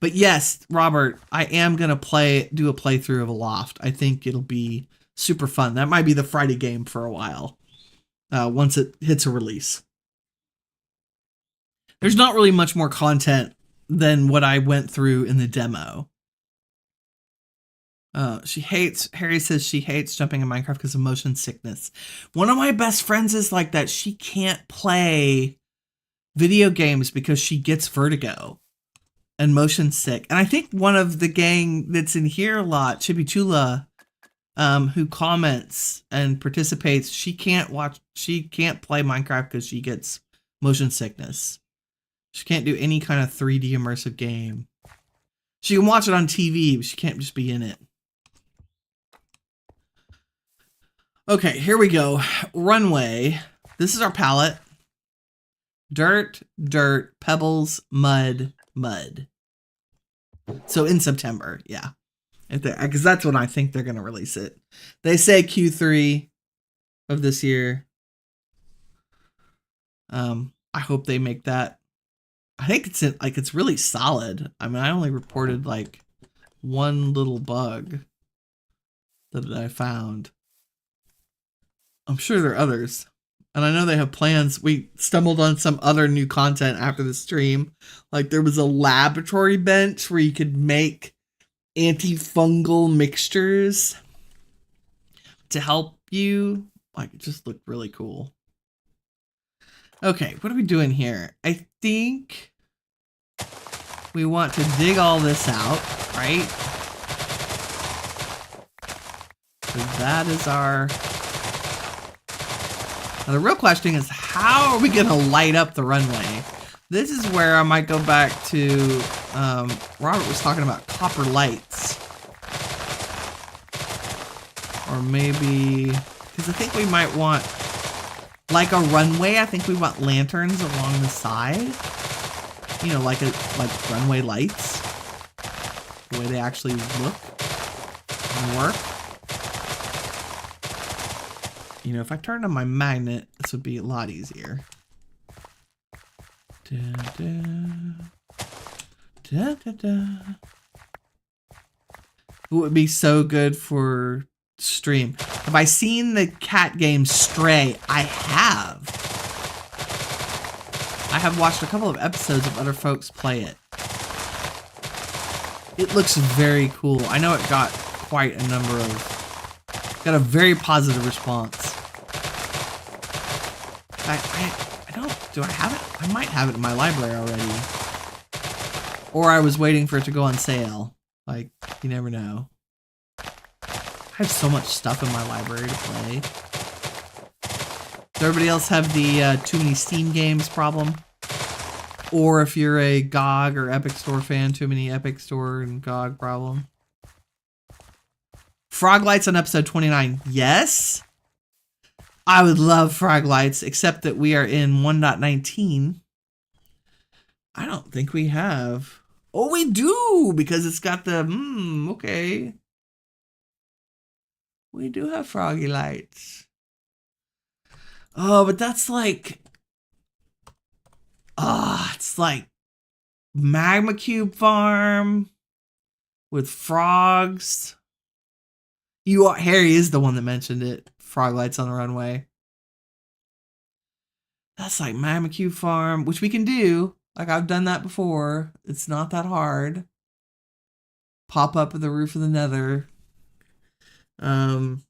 But yes, Robert, I am gonna do a playthrough of a loft. I think it'll be super fun. That might be the Friday game for a while. Once it hits a release. There's not really much more content than what I went through in the demo. Harry says she hates jumping in Minecraft because of motion sickness. One of my best friends is like that. She can't play video games because she gets vertigo and motion sick. And I think one of the gang that's in here a lot, Chibi Chula, who comments and participates, she can't play Minecraft because she gets motion sickness. She can't do any kind of 3D immersive game. She can watch it on TV, but she can't just be in it. Okay, here we go. Runway. This is our palette. Dirt, dirt, pebbles, mud, mud. So in September, yeah. Because that's when I think they're going to release it. They say Q3 of this year. I hope they make that. I think it's really solid. I mean, I only reported like one little bug that I found. I'm sure there are others. And I know they have plans. We stumbled on some other new content after the stream. Like there was a laboratory bench where you could make antifungal mixtures to help you. Like it just looked really cool. Okay, what are we doing here? I think we want to dig all this out, right? So that is our... Now the real question is, how are we going to light up the runway? This is where I might go back to, Robert was talking about copper lights. Or maybe, because I think we might want, like a runway, I think we want lanterns along the side. You know, like runway lights. The way they actually look and work. You know, if I turned on my magnet, this would be a lot easier. Da, da, da, da, da. It would be so good for stream. Have I seen the cat game Stray? I have. I have watched a couple of episodes of other folks play it. It looks very cool. I know it got quite a number of... Got a very positive response. I don't... Do I have it? I might have it in my library already. Or I was waiting for it to go on sale. Like, you never know. I have so much stuff in my library to play. Does everybody else have the too many Steam games problem? Or if you're a GOG or Epic Store fan, too many Epic Store and GOG problem? Frog Lights on episode 29. Yes. I would love Frog Lights, except that we are in 1.19. I don't think we have. Oh, we do, because it's got the, okay. We do have Froggy Lights. Oh, but that's like, it's like Magma Cube Farm with frogs. Harry is the one that mentioned it. Frog Lights on the Runway. That's like Magma Cube Farm, which we can do. Like, I've done that before. It's not that hard. Pop up at the roof of the Nether. And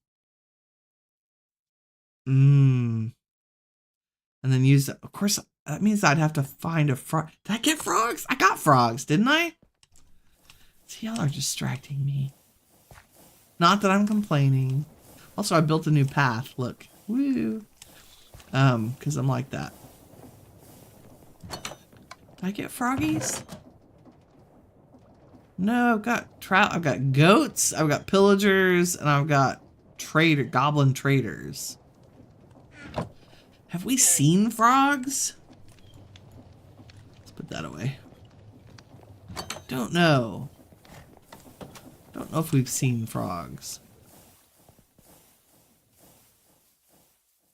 then use, of course, that means I'd have to find a frog. Did I get frogs? I got frogs, didn't I? See, y'all are distracting me. Not that I'm complaining. Also, I built a new path. Look. Woo. Because I'm like that. Did I get froggies? No, I've got trout. I've got goats. I've got pillagers, and I've got goblin traders. Have we seen frogs? Let's put that away. Don't know. Don't know if we've seen frogs.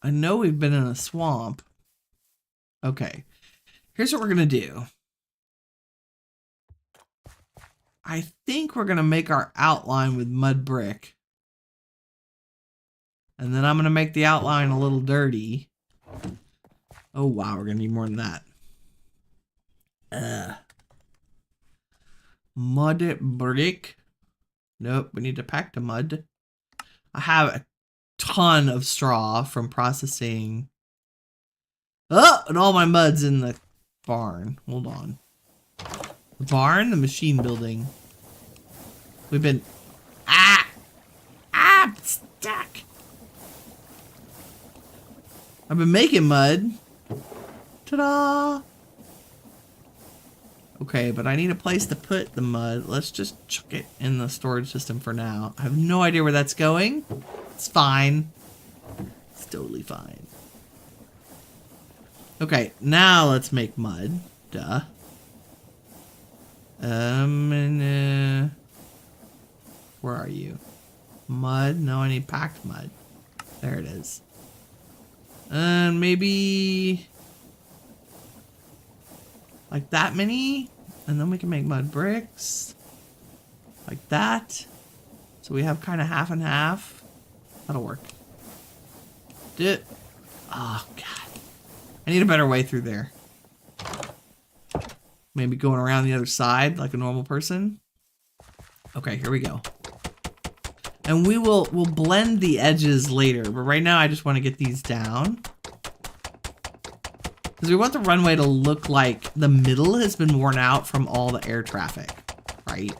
I know we've been in a swamp. Okay. Here's what we're going to do. I think we're going to make our outline with mud brick. And then I'm going to make the outline a little dirty. Oh, wow. We're going to need more than that. Mud brick. Nope. We need to pack the mud. I have a ton of straw from processing. Oh, and all my mud's in the barn. Hold on. The barn, the machine building. We've been... stuck. I've been making mud. Ta-da! Okay, but I need a place to put the mud. Let's just chuck it in the storage system for now. I have no idea where that's going. It's fine. It's totally fine. Okay, now let's make mud. Duh. Where are you? Mud? No, I need packed mud. There it is. And maybe like that many, and then we can make mud bricks like that. So we have kind of half and half. That'll work. Oh god, I need a better way through there. Maybe going around the other side like a normal person. Okay, here we go. And we'll blend the edges later, but right now I just want to get these down. Because we want the runway to look like the middle has been worn out from all the air traffic, right?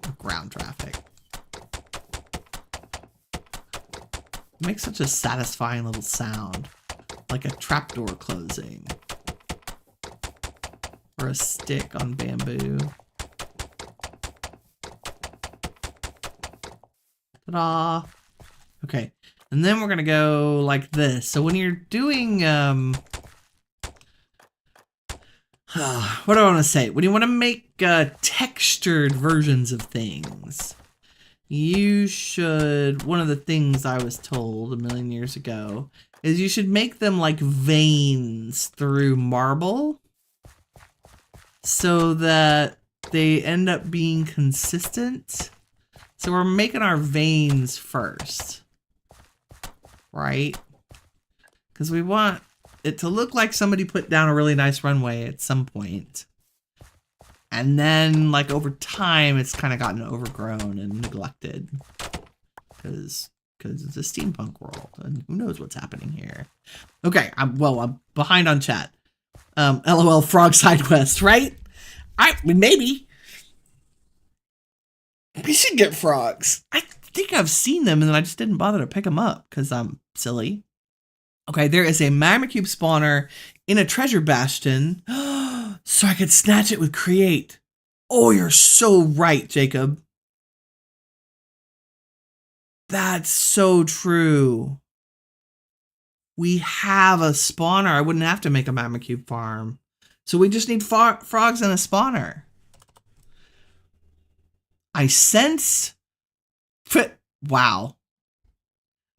The ground traffic. It makes such a satisfying little sound, like a trapdoor closing. for a stick on bamboo. Ta-da! Okay, and then we're gonna go like this. So when you're doing, what do I want to say? When you want to make textured versions of things, you should, one of the things I was told a million years ago is you should make them like veins through marble so that they end up being consistent. So we're making our veins first, right? Because we want it to look like somebody put down a really nice runway at some point. And then, like, over time, it's kind of gotten overgrown and neglected. Because it's a steampunk world, and who knows what's happening here. Okay, I'm behind on chat. LOL Frog Side Quest, right? Maybe. We should get frogs. I think I've seen them, and then I just didn't bother to pick them up, because I'm silly. Okay, there is a magma cube spawner in a treasure bastion. So I could snatch it with create. Oh, you're so right, Jacob. That's so true. We have a spawner. I wouldn't have to make a magma cube farm. So we just need frogs and a spawner. I sense... Wow.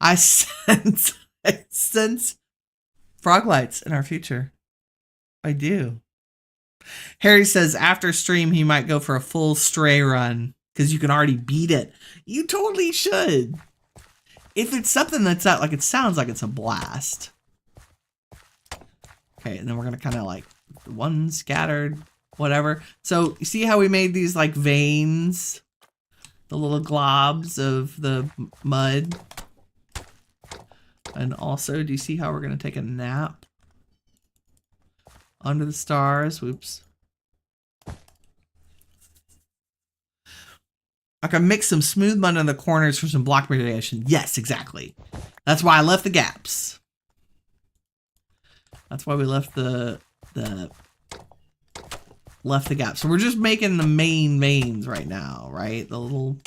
I sense frog lights in our future. I do. Harry says after stream he might go for a full stray run because you can already beat it. You totally should. If it's something that's out, like it sounds like it's a blast. Okay, and then we're gonna kind of like one scattered, whatever. So you see how we made these like veins, the little globs of the mud. And also, do you see how we're gonna take a nap under the stars? Whoops. I can mix some smooth mud in the corners for some block mitigation. Yes, exactly. That's why I left the gaps. That's why we left the gaps. So we're just making the main veins right now, right? The little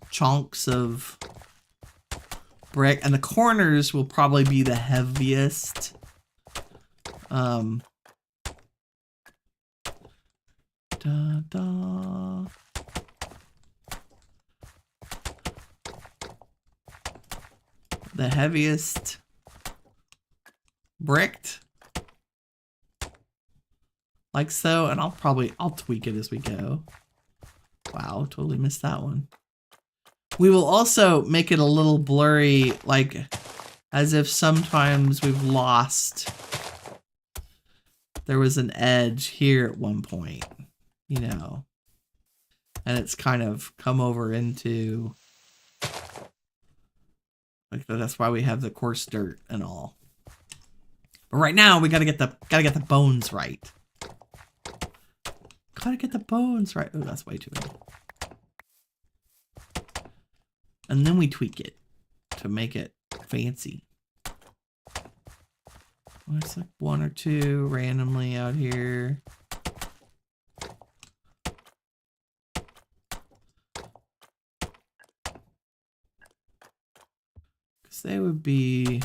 chunks of brick, and the corners will probably be the heaviest. The heaviest bricked, like so, and I'll tweak it as we go. Wow, totally missed that one. We will also make it a little blurry, like as if sometimes we've lost. There was an edge here at one point, you know, and it's kind of come over into, like, that's why we have the coarse dirt and all. But right now we gotta get the bones right. Gotta get the bones right. Oh, that's way too early. And then we tweak it to make it fancy. Well, it's like one or two randomly out here. Because they would be...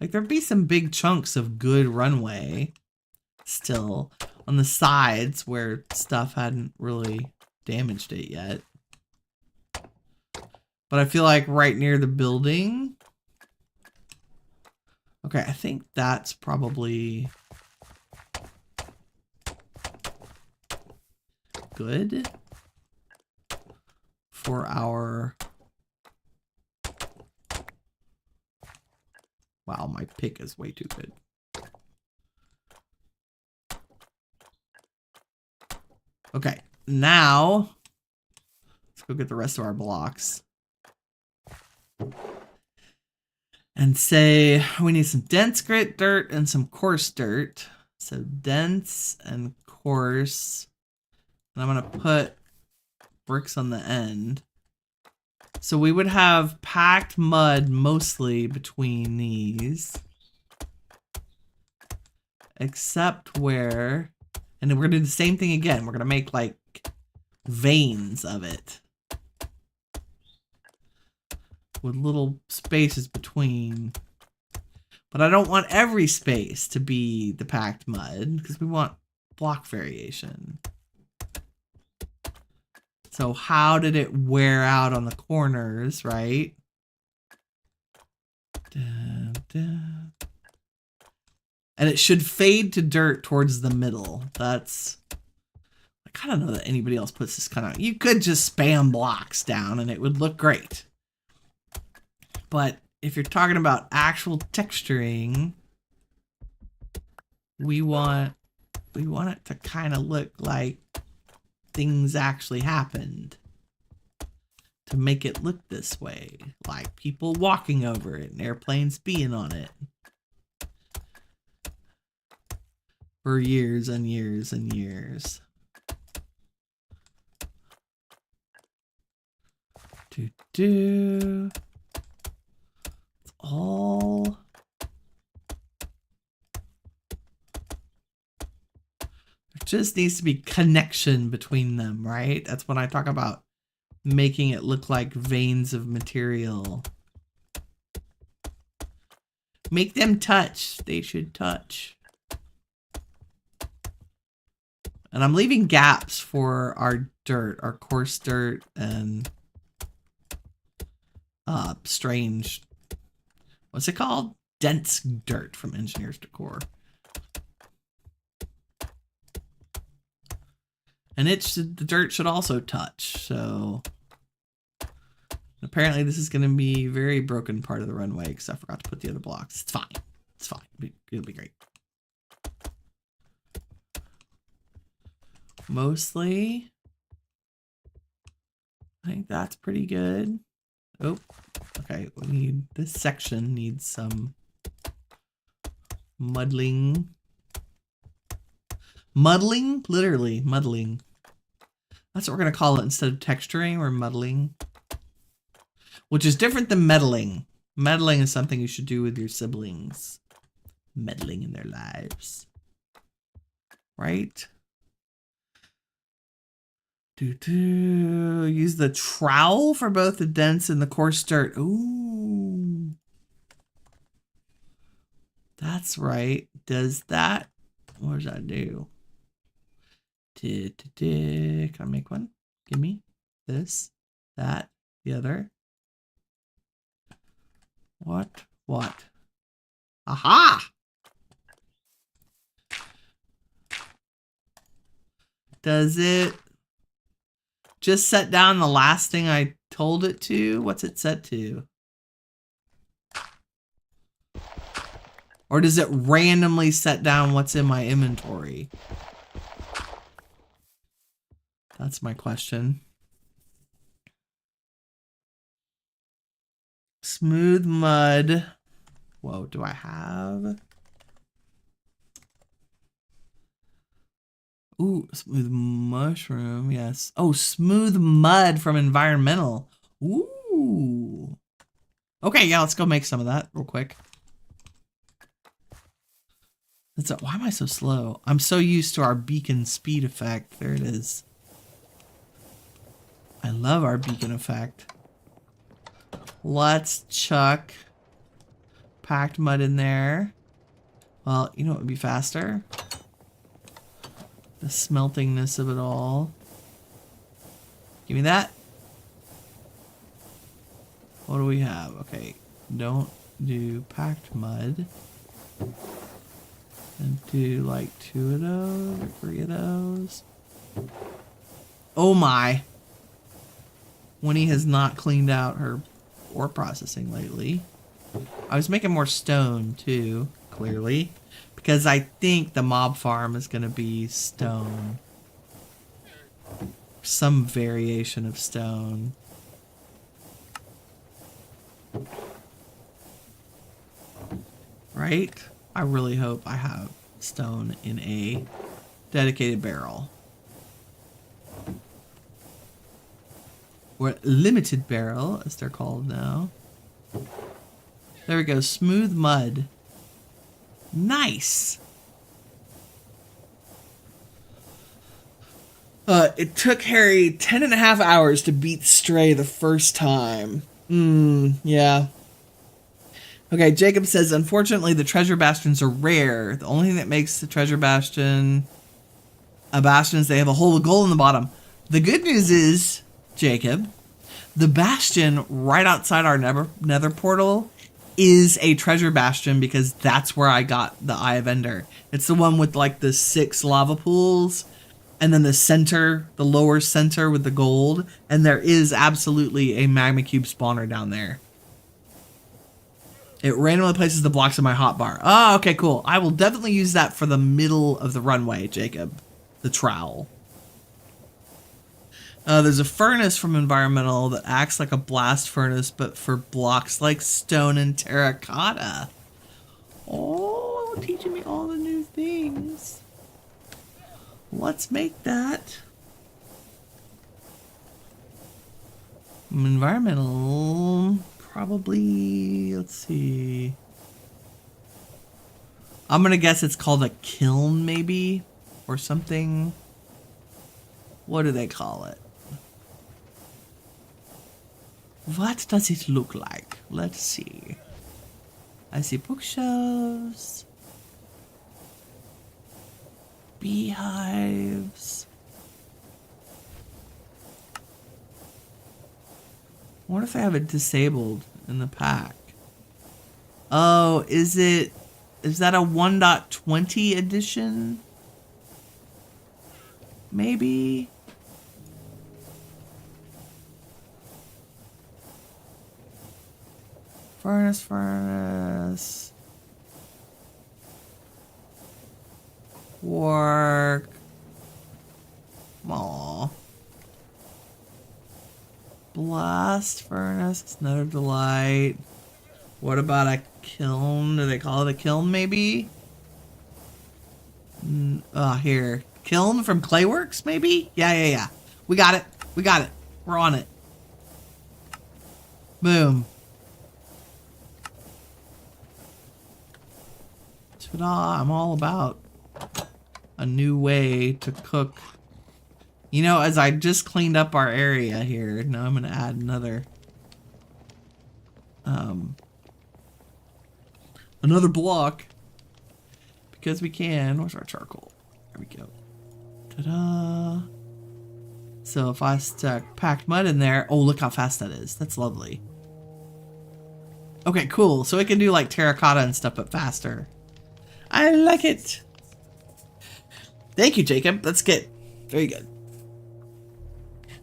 like, there'd be some big chunks of good runway still on the sides where stuff hadn't really damaged it yet. But I feel like right near the building... okay, I think that's probably good for our... wow, my pick is way too good. Okay, now let's go get the rest of our blocks. And say we need some dense grit dirt and some coarse dirt. So dense and coarse. And I'm going to put bricks on the end. So we would have packed mud mostly between these. except where, and then we're gonna do the same thing again. We're gonna make like veins of it with little spaces between. But I don't want every space to be the packed mud because we want block variation. So how did it wear out on the corners, right? And it should fade to dirt towards the middle. That's, I don't know that anybody else puts this kind of, you could just spam blocks down and it would look great. But if you're talking about actual texturing, we want it to kind of look like things actually happened to make it look this way, like people walking over it and airplanes being on it for years and years and years. It's all just needs to be connection between them, right? That's when I talk about making it look like veins of material. Make them touch. They should touch. And I'm leaving gaps for our dirt, our coarse dirt and strange, what's it called? Dense dirt from Engineers Decor. And the dirt should also touch, so apparently this is going to be a very broken part of the runway because I forgot to put the other blocks. It's fine. It's fine. It'll be great. Mostly, I think that's pretty good. Oh, okay. This section needs some muddling. Muddling? Literally, muddling. That's what we're going to call it instead of texturing or muddling. Which is different than meddling. Meddling is something you should do with your siblings. Meddling in their lives. Right? Use the trowel for both the dense and the coarse dirt. Ooh. That's right. Does that... What does that do? Can I make one? Give me this, that, the other. What? Aha! Does it just set down the last thing I told it to? What's it set to? Or does it randomly set down what's in my inventory? That's my question. Smooth mud. Whoa, do I have? Ooh, smooth mushroom, yes. Oh, smooth mud from environmental. Ooh. Okay, yeah, let's go make some of that real quick. Why am I so slow? I'm so used to our beacon speed effect. There it is. I love our beacon effect. Let's chuck packed mud in there. Well, you know what would be faster? The smeltingness of it all. Give me that. What do we have? Okay, don't do packed mud. And do like 2 of those or 3 of those. Oh my. Winnie has not cleaned out her ore processing lately. I was making more stone too, clearly. Because I think the mob farm is going to be stone. Some variation of stone. Right? I really hope I have stone in a dedicated barrel. Or limited barrel, as they're called now. There we go. Smooth mud. Nice. It took Harry 10.5 hours to beat Stray the first time. Yeah. Okay, Jacob says, unfortunately, the treasure bastions are rare. The only thing that makes the treasure bastion a bastion is they have a hole of gold in the bottom. The good news is, Jacob, the bastion right outside our nether portal is a treasure bastion because that's where I got the Eye of Ender. It's the one with like the 6 lava pools and then the center, the lower center with the gold. And there is absolutely a magma cube spawner down there. It randomly places the blocks in my hotbar. Oh, okay, cool. I will definitely use that for the middle of the runway, Jacob. The trowel. There's a furnace from Environmental that acts like a blast furnace, but for blocks like stone and terracotta. Oh, teaching me all the new things. Let's make that. Environmental, probably, let's see. I'm gonna guess it's called a kiln, maybe, or something. What do they call it? What does it look like? Let's see. I see bookshelves. Beehives. I wonder if I have it disabled in the pack. Oh, is that a 1.20 edition? Maybe. Furnace. Work. Aw. Blast furnace. It's another delight. What about a kiln? Do they call it a kiln, maybe? Here. Kiln from Clayworks, maybe? Yeah. We got it. We're on it. Boom. Ta-da, I'm all about a new way to cook. You know, as I just cleaned up our area here, now I'm going to add another block because we can. Where's our charcoal? There we go. Ta-da. So if I stuck packed mud in there, oh, look how fast that is. That's lovely. Okay, cool. So it can do like terracotta and stuff, but faster. I like it. Thank you, Jacob. That's good. Very good.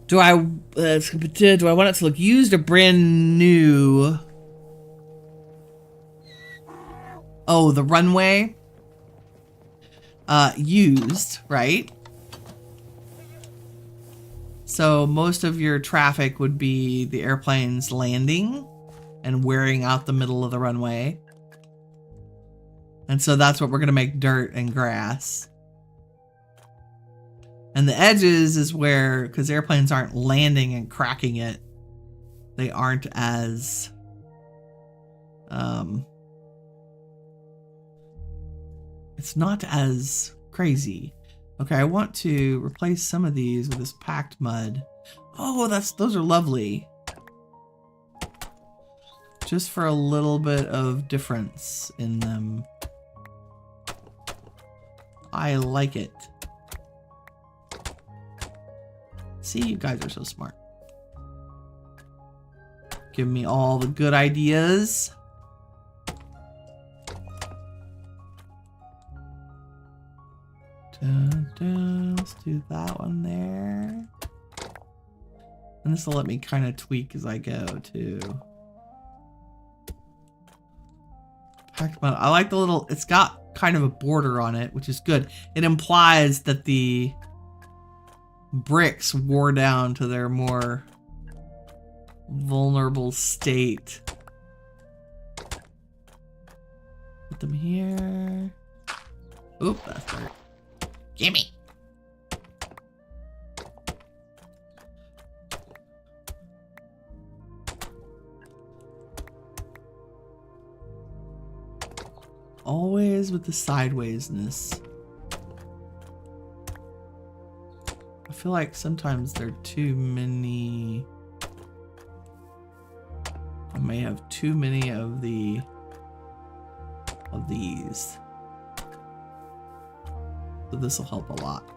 Do I want it to look used or brand new? Oh, the runway. Used, right? So most of your traffic would be the airplanes landing and wearing out the middle of the runway. And so that's what we're going to make dirt and grass. And the edges is where, because airplanes aren't landing and cracking it, they aren't as it's not as crazy. Okay, I want to replace some of these with this packed mud. Oh, those are lovely. Just for a little bit of difference in them. I like it. See, you guys are so smart. Give me all the good ideas. Let's do that one there. And this will let me kind of tweak as I go too. Packed mud. I like the little, it's got kind of a border on it, which is good. It implies that the bricks wore down to their more vulnerable state. Put them here. Oop, that's dirt. Gimme. Always with the sidewaysness. I feel like sometimes there are too many. I may have too many of these. So this will help a lot.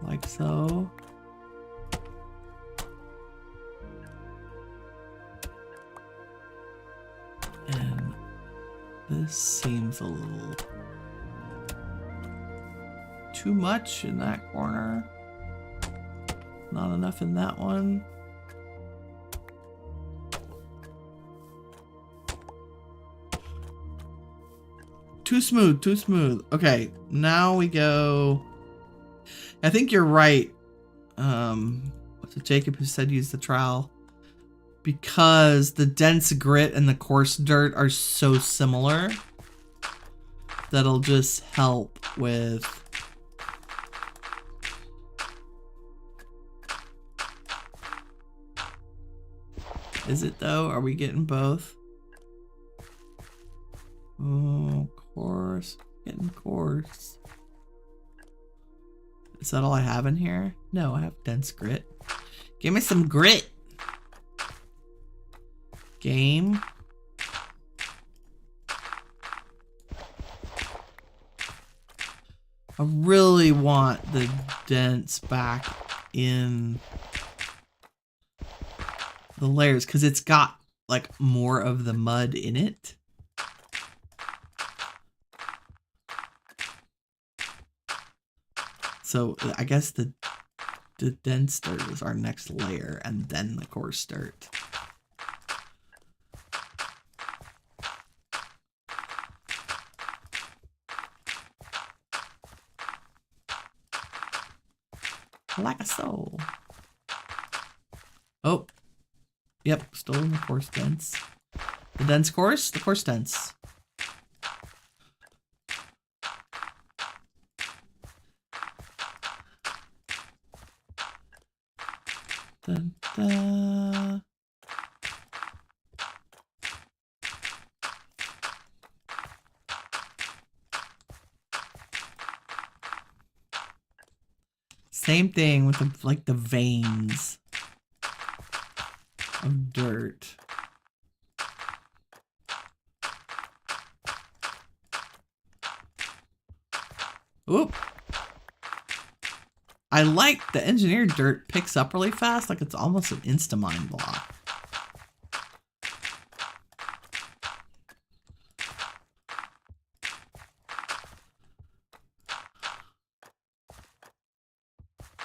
Like so. And this seems a little too much in that corner. Not enough in that one. Too smooth, too smooth. Okay, now we go. I think you're right. What's it, Jacob, who said use the trowel? Because the dense grit and the coarse dirt are so similar. That'll just help with. Is it though? Are we getting both? Oh, coarse. Getting coarse. Is that all I have in here? No, I have dense grit. Give me some grit. Game. I really want the dense back in the layers because it's got like more of the mud in it. So I guess the dense dirt is our next layer and then the coarse dirt. Like a soul. Oh. Yep, still in the coarse dense. The dense coarse, the coarse dense. Dun, dun. Same thing with the, like the veins of dirt. Oop. I like the engineered dirt picks up really fast, like it's almost an insta-mine block.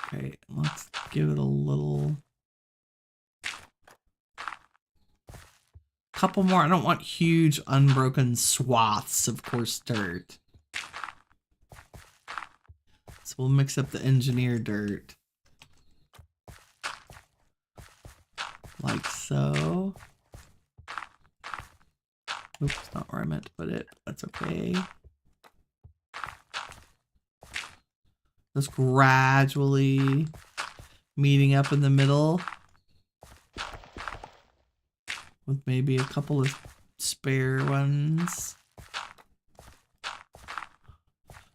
Okay, let's give it a little couple more. I don't want huge unbroken swaths of coarse dirt. So we'll mix up the engineer dirt. Like so. Oops, not where I meant to put it. That's okay. Just gradually meeting up in the middle. With maybe a couple of spare ones.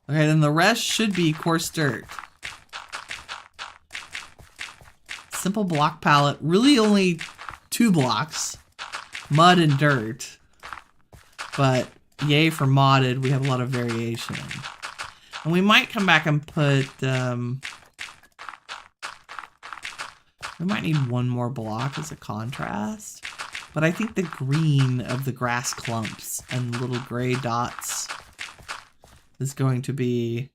Okay, then the rest should be coarse dirt. Simple block palette. Really only 2 blocks. Mud and dirt. But yay for modded. We have a lot of variation. And we might come back and put... we might need 1 more block as a contrast. But I think the green of the grass clumps and little gray dots is going to be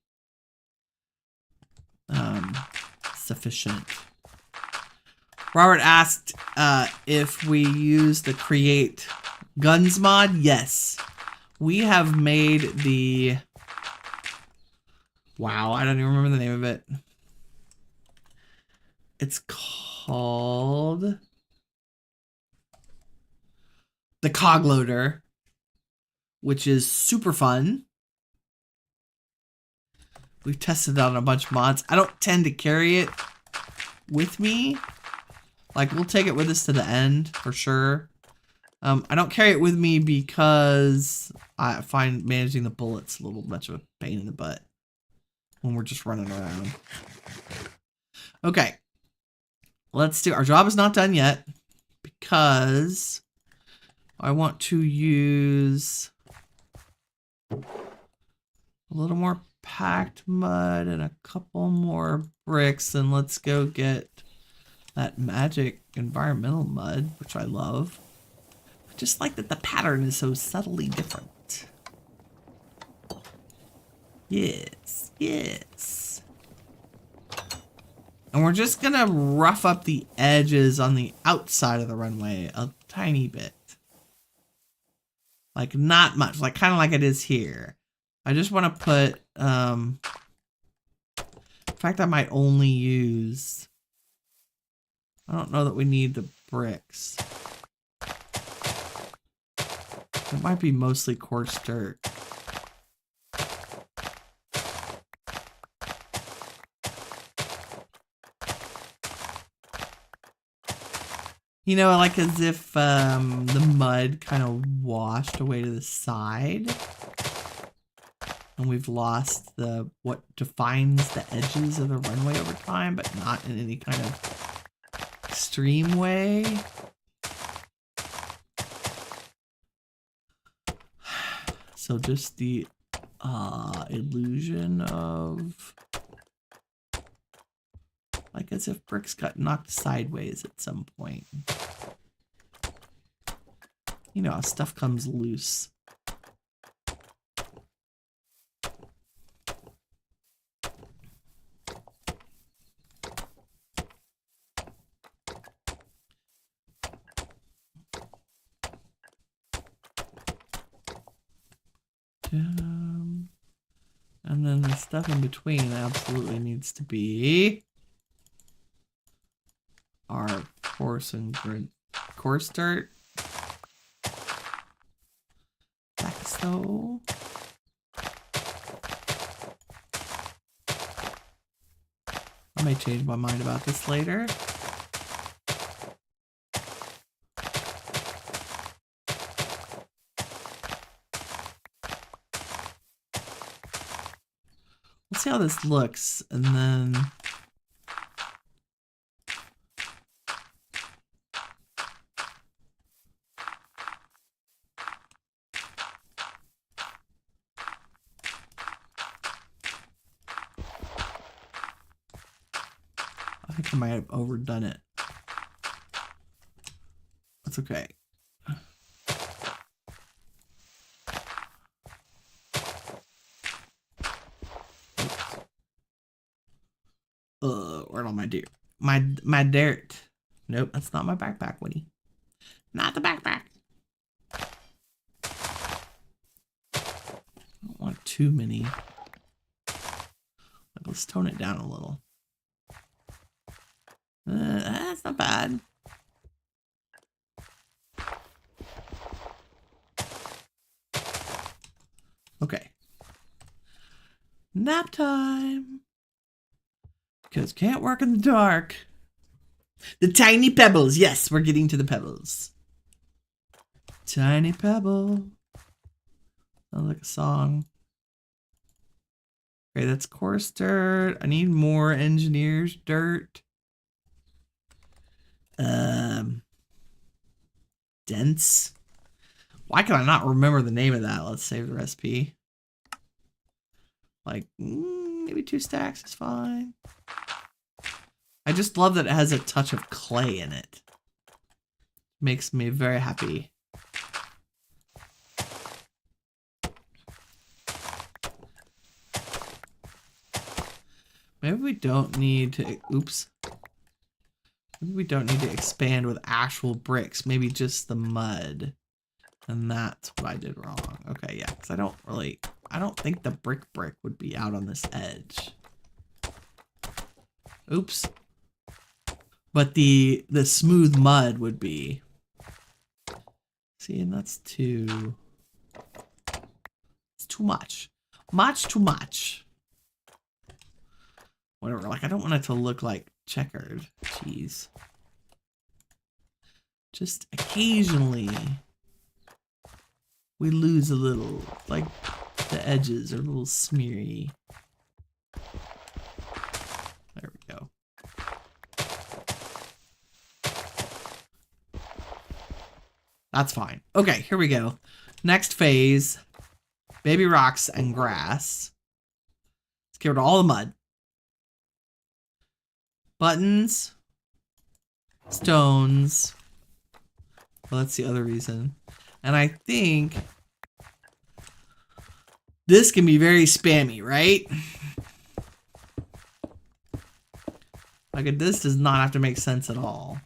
sufficient. Robert asked if we use the create guns mod. Yes. We have made the... Wow, I don't even remember the name of it. It's called... the cog loader, which is super fun. We've tested it on a bunch of mods. I don't tend to carry it with me. Like, we'll take it with us to the end for sure. I don't carry it with me because I find managing the bullets a little much of a pain in the butt. when we're just running around. Okay. Let's do, our job is not done yet because I want to use a little more packed mud and a couple more bricks, and let's go get that magic environmental mud, which I love. I just like that the pattern is so subtly different. Yes, yes. And we're just gonna rough up the edges on the outside of the runway a tiny bit. Like not much, like kind of like it is here. I just want to put, in fact, I might only use, I don't know that we need the bricks. It might be mostly coarse dirt. You know, like as if the mud kind of washed away to the side. And we've lost the what defines the edges of the runway over time, but not in any kind of extreme way. So just the illusion of like as if bricks got knocked sideways at some point. You know how stuff comes loose. And then the stuff in between absolutely needs to be our coarse dirt. Like so. I may change my mind about this later. Let's see how this looks, and then I think I might have overdone it. That's okay. Where's all my dirt? My dirt. Nope, that's not my backpack, Woody. Not the backpack. I don't want too many. Let's tone it down a little. That's not bad. Okay. Nap time. Because can't work in the dark. The tiny pebbles. Yes, we're getting to the pebbles. Tiny pebble. Sounds like a song. Okay, that's coarse dirt. I need more engineer's dirt. Dense. Why can I not remember the name of that? Let's save the recipe. Like, maybe 2 stacks is fine. I just love that it has a touch of clay in it. Makes me very happy. Maybe we don't need to, oops. Maybe we don't need to expand with actual bricks. Maybe just the mud. And that's what I did wrong. Okay, yeah, because I don't think the brick would be out on this edge. Oops. But the smooth mud would be. See, and that's too. It's too much. Too much. Whatever, like I don't want it to look like checkered. Jeez. Just occasionally we lose a little, like the edges are a little smeary. That's fine. Okay, here we go. Next phase. Baby rocks and grass. Let's get rid of all the mud. Buttons. Stones. Well, that's the other reason. And I think this can be very spammy, right? Like, this does not have to make sense at all.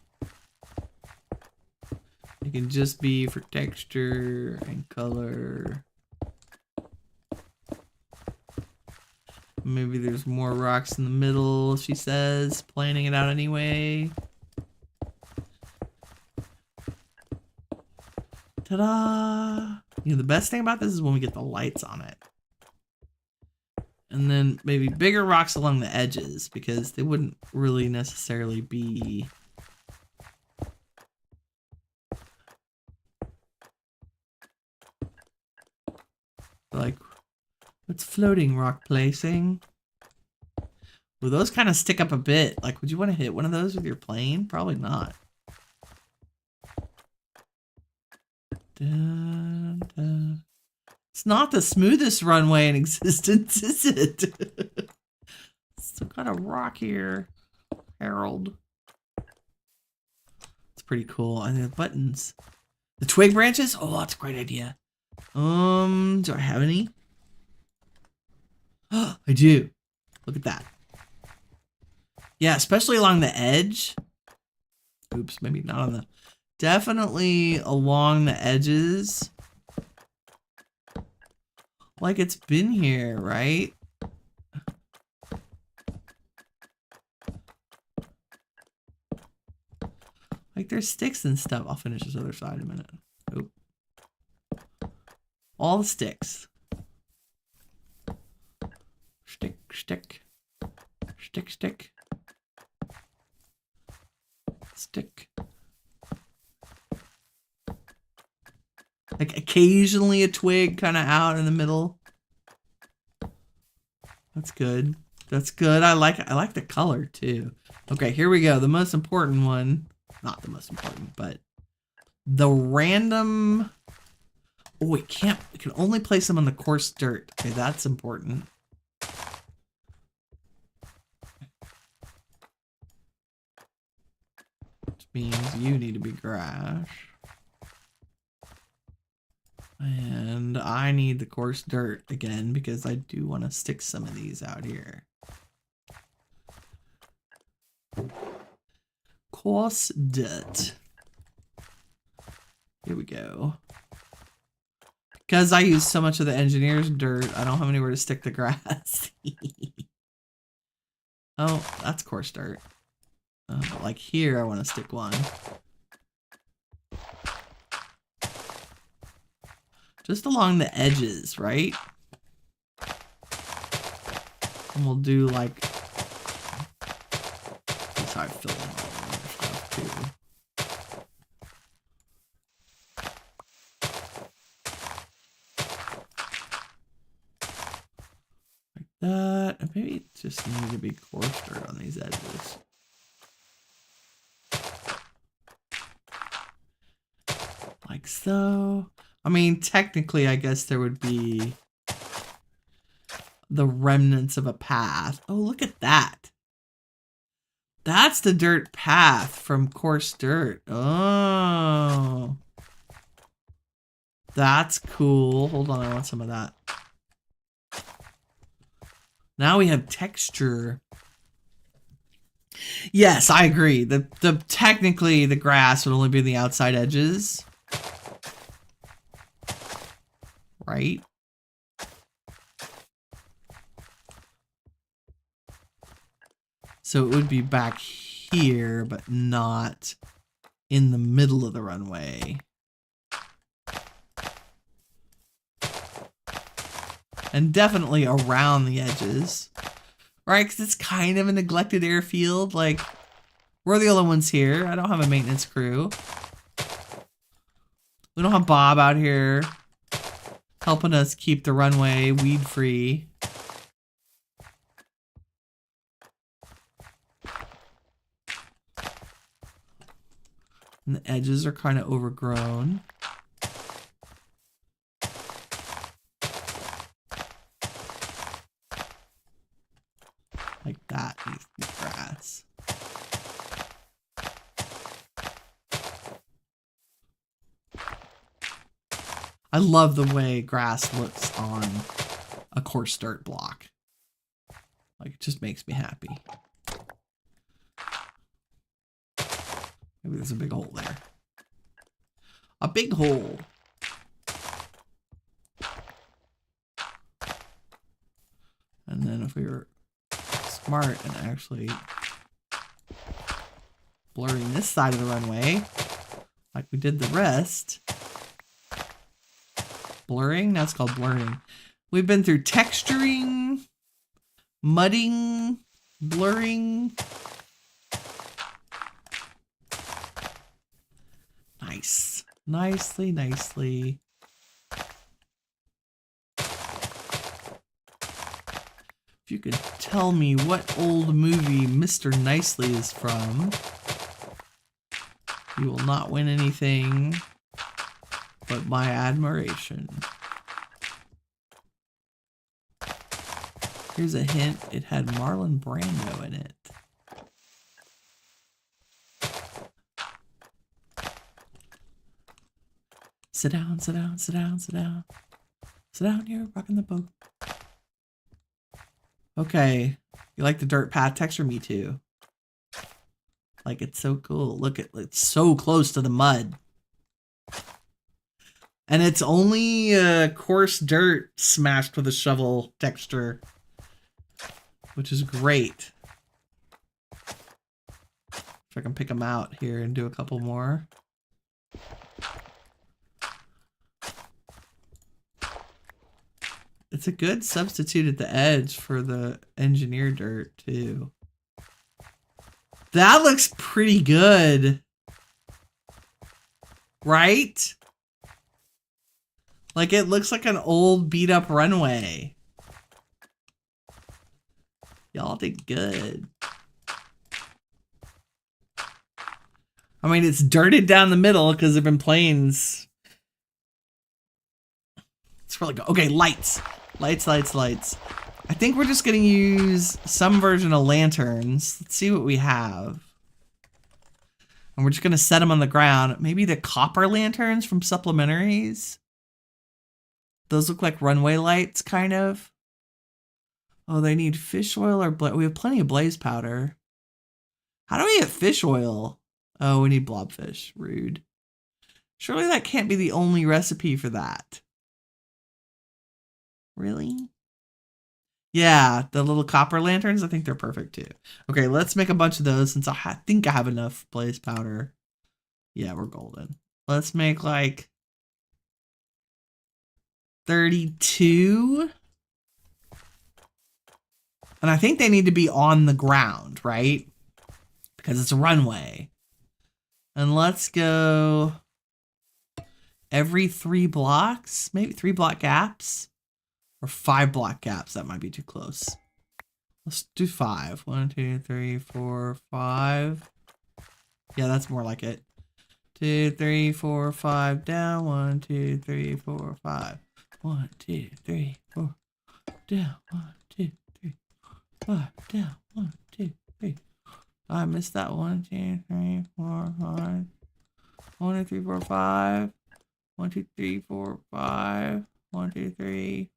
It can just be for texture and color. Maybe there's more rocks in the middle, she says, planning it out anyway. Ta-da! You know, the best thing about this is when we get the lights on it. And then maybe bigger rocks along the edges, because they wouldn't really necessarily be... like, what's floating rock placing? Well, those kind of stick up a bit. Like, would you want to hit one of those with your plane? Probably not. Dun, dun. It's not the smoothest runway in existence, is it? Still got a rock here, Harold. It's pretty cool. And the buttons. The twig branches? Oh, that's a great idea. Do I have any? Oh, I do. Look at that. Yeah, especially along the edge. Oops, maybe not on the... Definitely along the edges. Like it's been here, right? Like there's sticks and stuff. I'll finish this other side in a minute. Oop. All the sticks. Stick, stick. Stick, stick. Stick. Like occasionally a twig kind of out in the middle. That's good. That's good. I like the color too. Okay, here we go. The most important one. Not the most important, but the random. Oh, we can't. We can only place them on the coarse dirt. Okay, that's important. Which means you need to be grass. And I need the coarse dirt again because I do want to stick some of these out here. Coarse dirt. Here we go. Because I use so much of the engineer's dirt, I don't have anywhere to stick the grass. Oh, that's coarse dirt. Like here, I want to stick one. Just along the edges, right? And we'll do like... That's how I fill in all the other stuff too. Like that. And maybe it just need to be coarse dirt on these edges. Like so. I mean, technically, I guess there would be the remnants of a path. Oh, look at that. That's the dirt path from coarse dirt. Oh. That's cool. Hold on, I want some of that. Now we have texture. Yes, I agree. Technically, the grass would only be the outside edges. Right? So it would be back here, but not in the middle of the runway. And definitely around the edges. Right? Because it's kind of a neglected airfield. Like, we're the only ones here. I don't have a maintenance crew. We don't have Bob out here helping us keep the runway weed free. And the edges are kind of overgrown. Like that needs to be grass. I love the way grass looks on a coarse dirt block. Like, it just makes me happy. Maybe there's a big hole there. A big hole. And then if we were smart and actually blurring this side of the runway, like we did the rest. Blurring? That's called blurring. We've been through texturing, mudding, blurring. Nice. Nicely, nicely. If you could tell me what old movie Mr. Nicely is from, you will not win anything but my admiration. Here's a hint. It had Marlon Brando in it. Sit down, sit down, sit down, sit down. Sit down here, rocking the boat. Okay. You like the dirt path texture? Me too. Like, it's so cool. Look at it's so close to the mud. And it's only coarse dirt smashed with a shovel texture, which is great. If I can pick them out here and do a couple more. It's a good substitute at the edge for the engineer dirt too. That looks pretty good. Right? Like, it looks like an old beat up runway. Y'all did good. I mean, it's dirted down the middle because there have been planes. It's really good. Okay, lights. Lights, lights, lights. I think we're just going to use some version of lanterns. Let's see what we have. And we're just going to set them on the ground. Maybe the copper lanterns from supplementaries. Those look like runway lights, kind of. Oh, they need fish oil or we have plenty of blaze powder. How do we get fish oil? Oh, we need blobfish. Rude. Surely that can't be the only recipe for that. Really? Yeah, the little copper lanterns, I think they're perfect too. Okay, let's make a bunch of those since I think I have enough blaze powder. Yeah, we're golden. Let's make like 32. And I think they need to be on the ground, right? Because it's a runway. And let's go every 3 blocks, maybe 3 block gaps or 5 block gaps. That might be too close. Let's do 5. 1, 2, 3, 4, 5. Yeah, that's more like it. 2, 3, 4, 5 down. 1, 2, 3, 4, 5. 1, 2, 3, 4 down. 1, 2, 3, 5 down. 1, 2, 3. I missed that 1, 2, 3, 4, 5. 1, 2, 3, 4, 5. 1, 2, 3, 4, 5. 1, 2, 3,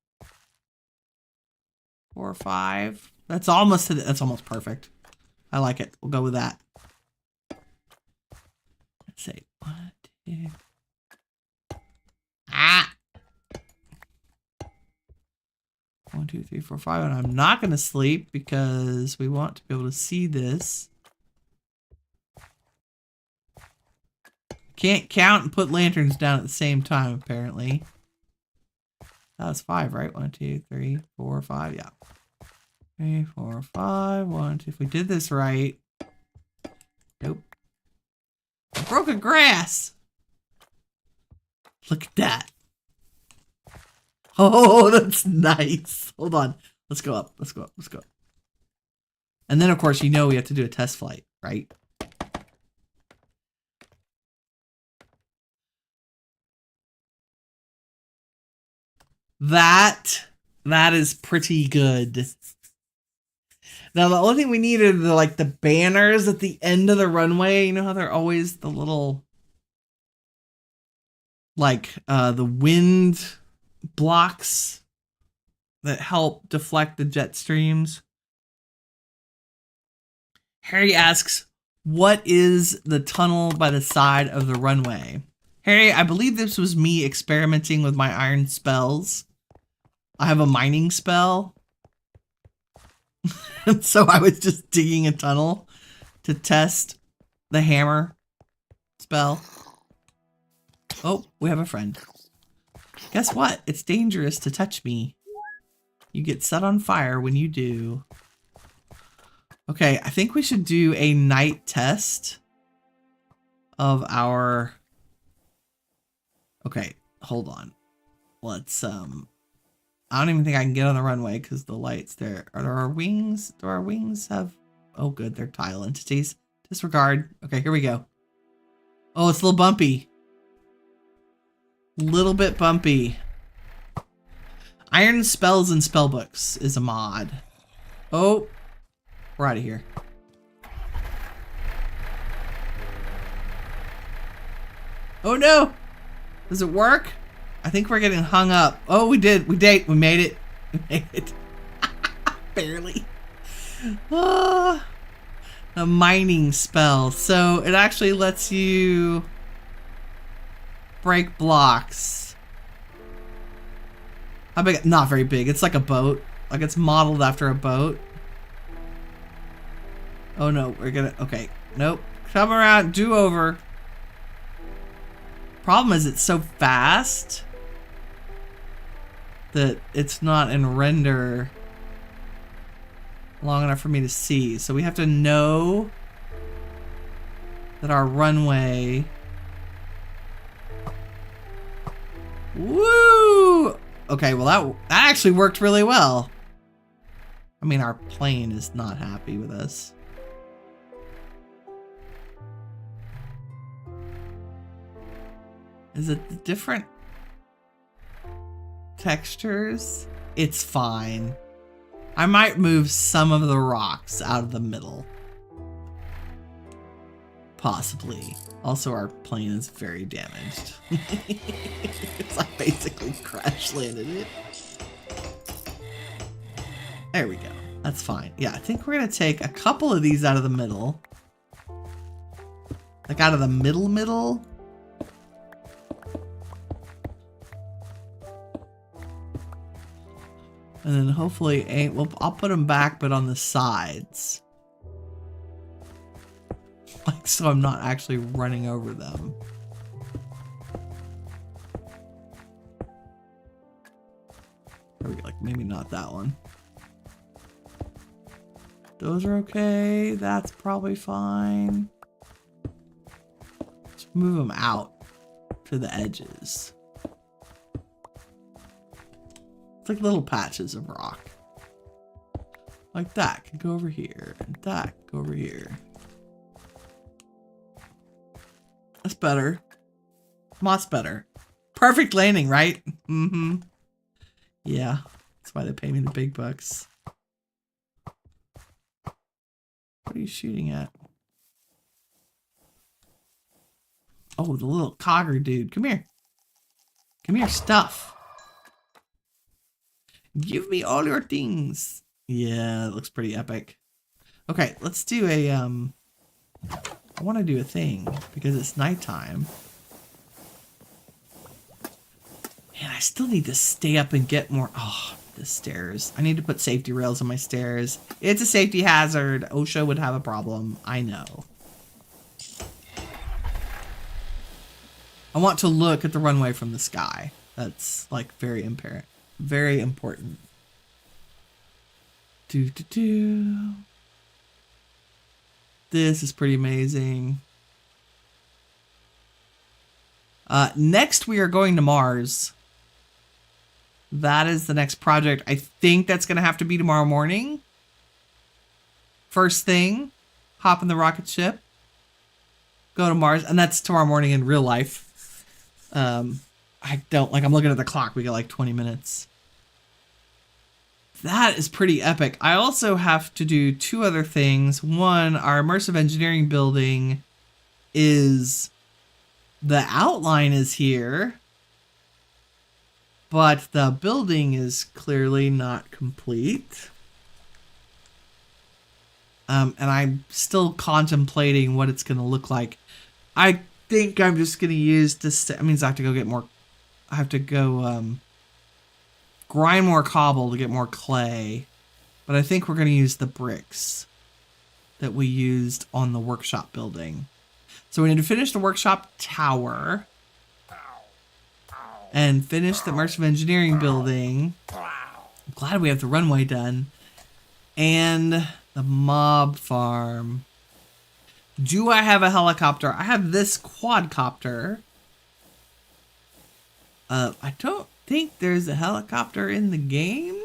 4, 5. That's almost perfect. I like it. We'll go with that. Let's say 1, 2. Ah. 1, 2, 3, 4, 5. And I'm not gonna sleep because we want to be able to see this. Can't count and put lanterns down at the same time, apparently. That was 5, right? 1, 2, 3, 4, 5. Yeah. 3, 4, 5. 1, 2. If we did this right. Nope. I broke a grass. Look at that. Oh, that's nice. Hold on. Let's go up. Let's go up. Let's go up. And then, of course, you know we have to do a test flight, right? That is pretty good. Now the only thing we need are the banners at the end of the runway. You know how they're always the little the wind blocks that help deflect the jet streams. Harry asks, what is the tunnel by the side of the runway? Harry, I believe this was me experimenting with my iron spells. I have a mining spell. And so I was just digging a tunnel to test the hammer spell. Oh, we have a friend. Guess what? It's dangerous to touch me. You get set on fire when you do. Okay, I think we should do a night test of our... Okay, hold on. Let's, I don't even think I can get on the runway because the lights there. Are there our wings? Do our wings have... Oh, good, they're tile entities. Disregard. Okay, here we go. Oh, it's a little bumpy. Little bit bumpy. Iron Spells and Spellbooks is a mod. Oh, we're out of here. Oh no! Does it work? I think we're getting hung up. Oh, we did. We made it. We made it. Barely. A mining spell. So it actually lets you break blocks. How big? Not very big. It's like a boat. Like it's modeled after a boat. Oh no, we're gonna... Okay. Nope. Come around. Do over. Problem is it's so fast that it's not in render long enough for me to see. So we have to know that our runway... Woo! Okay, well that actually worked really well. I mean, our plane is not happy with us. Is it different textures? It's fine. I might move some of the rocks out of the middle. Possibly. Also, our plane is very damaged. It's like basically crash landed it. There we go. That's fine. Yeah, I think we're gonna take a couple of these out of the middle. Like out of the middle. And then hopefully, well, I'll put them back, but on the sides. Like, so I'm not actually running over them. Like, maybe not that one. Those are okay. That's probably fine. Just move them out to the edges. It's like little patches of rock. Like that can go over here, and that can go over here. That's better. Much better. Perfect landing, right? Mm-hmm. Yeah, that's why they pay me the big bucks. What are you shooting at? Oh, the little cogger dude. Come here. Come here, stuff. Give me all your things. Yeah, it looks pretty epic. Okay, let's do a, I want to do a thing because it's nighttime. Man, I still need to stay up and get more. Oh, the stairs. I need to put safety rails on my stairs. It's a safety hazard. OSHA would have a problem. I know. I want to look at the runway from the sky. That's like very apparent. Very important. This is pretty amazing. Next, we are going to Mars. That is the next project. I think that's going to have to be tomorrow morning. First thing, hop in the rocket ship. Go to Mars. And that's tomorrow morning in real life. I'm looking at the clock. We got like 20 minutes. That is pretty epic. I also have to do two other things. One, our immersive engineering building is, the outline is here, but the building is clearly not complete. And I'm still contemplating what it's going to look like. I think I'm just going to use this. That means I have to go get more. I have to go grind more cobble to get more clay. But I think we're going to use the bricks that we used on the workshop building. So we need to finish the workshop tower and finish the immersive engineering building. I'm glad we have the runway done. And the mob farm. Do I have a helicopter? I have this quadcopter. I don't think there's a helicopter in the game.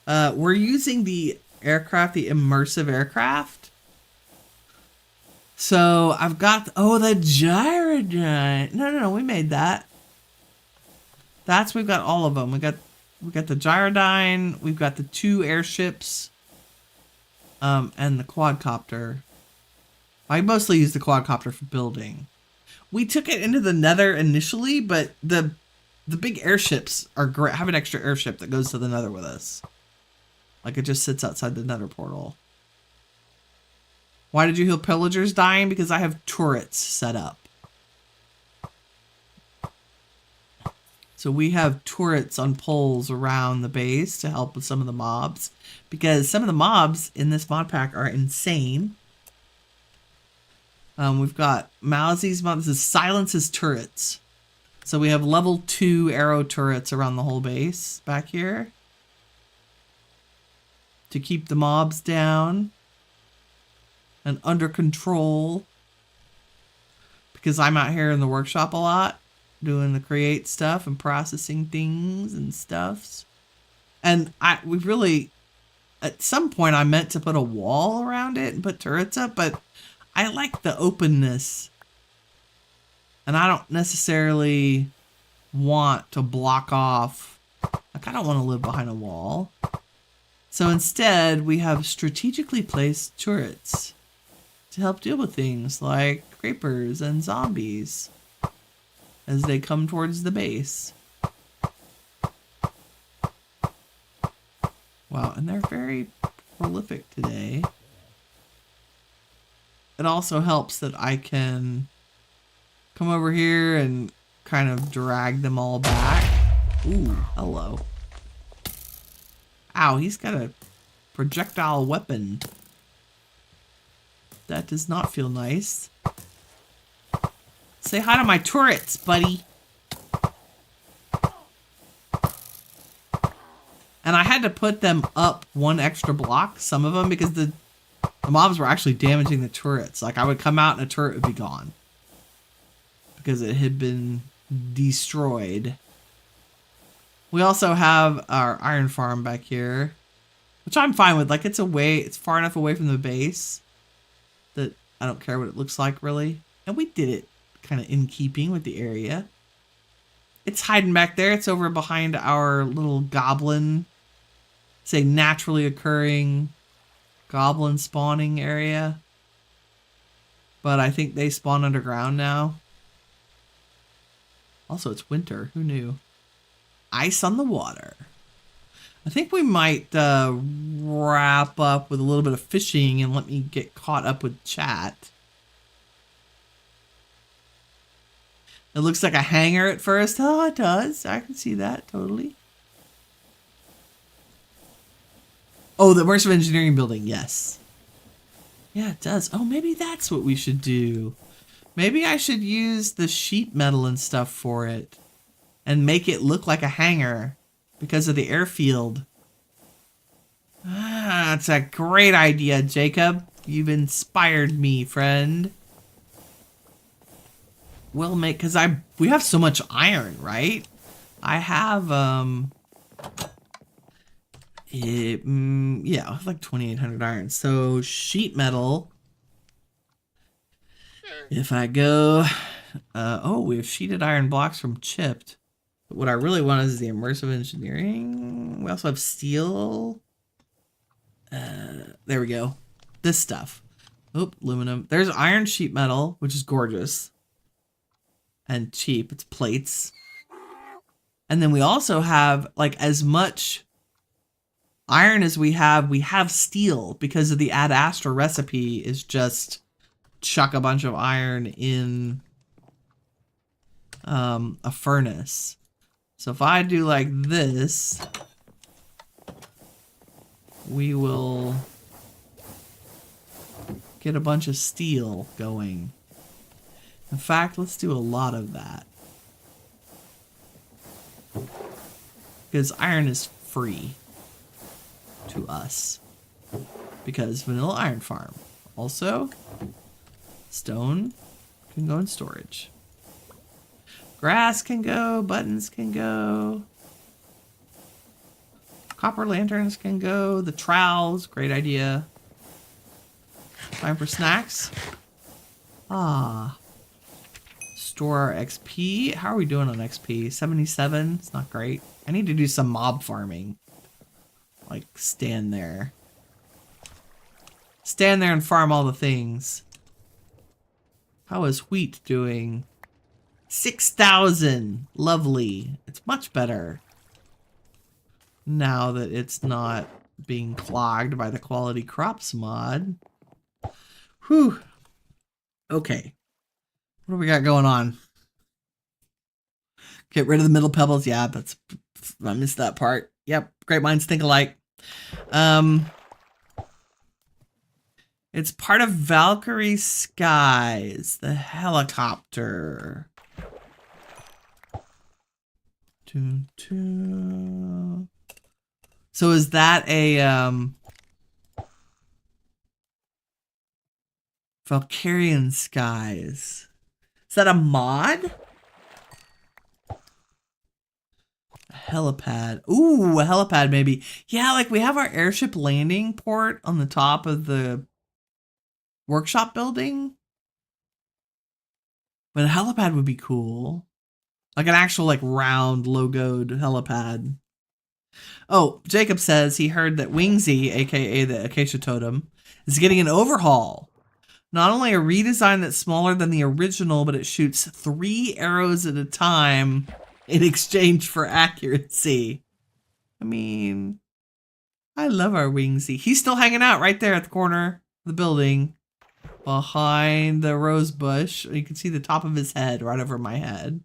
We're using the aircraft, the immersive aircraft. So I've got, oh, the gyrodyne. No, we made that. We've got all of them. We got the gyrodyne. We've got the two airships. And the quadcopter. I mostly use the quadcopter for building. We took it into the nether initially, but the big airships are great. Have an extra airship that goes to the nether with us. Like it just sits outside the nether portal. Why did you heal pillagers dying? Because I have turrets set up. So we have turrets on poles around the base to help with some of the mobs. Because some of the mobs in this mod pack are insane. We've got Mousy's mob. This is Silence's turrets. So we have level 2 arrow turrets around the whole base back here. To keep the mobs down. And under control. Because I'm out here in the workshop a lot. Doing the create stuff and processing things and stuffs. And we really, at some point I meant to put a wall around it and put turrets up, but I like the openness. And I don't necessarily want to block off, like I don't want to live behind a wall. So instead we have strategically placed turrets to help deal with things like creepers and zombies as they come towards the base. Wow, and they're very prolific today. It also helps that I can come over here and kind of drag them all back. Ooh, hello. Ow, he's got a projectile weapon. That does not feel nice. Say hi to my turrets, buddy. And I had to put them up one extra block, some of them, because the mobs were actually damaging the turrets. Like I would come out and a turret would be gone. Because it had been destroyed. We also have our iron farm back here. Which I'm fine with. Like it's far enough away from the base that I don't care what it looks like really. And we did it kind of in keeping with the area. It's hiding back there. It's over behind our little goblin, say naturally occurring goblin spawning area. But I think they spawn underground now. Also, it's winter. Who knew? Ice on the water. I think we might wrap up with a little bit of fishing and let me get caught up with chat. It looks like a hangar at first. Oh, it does. I can see that totally. Oh, the immersive engineering building. Yes. Yeah, it does. Oh, maybe that's what we should do. Maybe I should use the sheet metal and stuff for it and make it look like a hangar because of the airfield. Ah, that's a great idea, Jacob. You've inspired me, friend. We'll make, because we have so much iron, right? I have yeah, I have like 2,800 iron. So sheet metal. If I go, oh, we have sheeted iron blocks from chipped. What I really want is the immersive engineering. We also have steel. There we go. This stuff. Oop, aluminum. There's iron sheet metal, which is gorgeous. And cheap. It's plates. And then we also have, like, as much iron as we have steel, because of the Ad Astra recipe is just chuck a bunch of iron in a furnace. So if I do like this, we will get a bunch of steel going. In fact, let's do a lot of that. Because iron is free to us. Because vanilla iron farm. Also, stone can go in storage. Grass can go, buttons can go. Copper lanterns can go. The trowels, great idea. Time for snacks. Ah. Store our XP. How are we doing on XP? 77. It's not great. I need to do some mob farming. Like, stand there. Stand there and farm all the things. How is wheat doing? 6,000. Lovely. It's much better. Now that it's not being clogged by the quality crops mod. Whew. Okay. What do we got going on? Get rid of the middle pebbles. Yeah, I missed that part. Yep. Great minds think alike. It's part of Valkyrie Skies, the helicopter. So is that a Valkyrian Skies? Is that a mod? A helipad. Ooh, a helipad maybe. Yeah, like we have our airship landing port on the top of the workshop building. But a helipad would be cool. Like an actual like round logoed helipad. Oh, Jacob says he heard that Wingsy, aka the Acacia Totem, is getting an overhaul. Not only a redesign that's smaller than the original, but it shoots 3 arrows at a time in exchange for accuracy. I mean, I love our Wingsy. He's still hanging out right there at the corner of the building. Behind the rose bush. You can see the top of his head right over my head.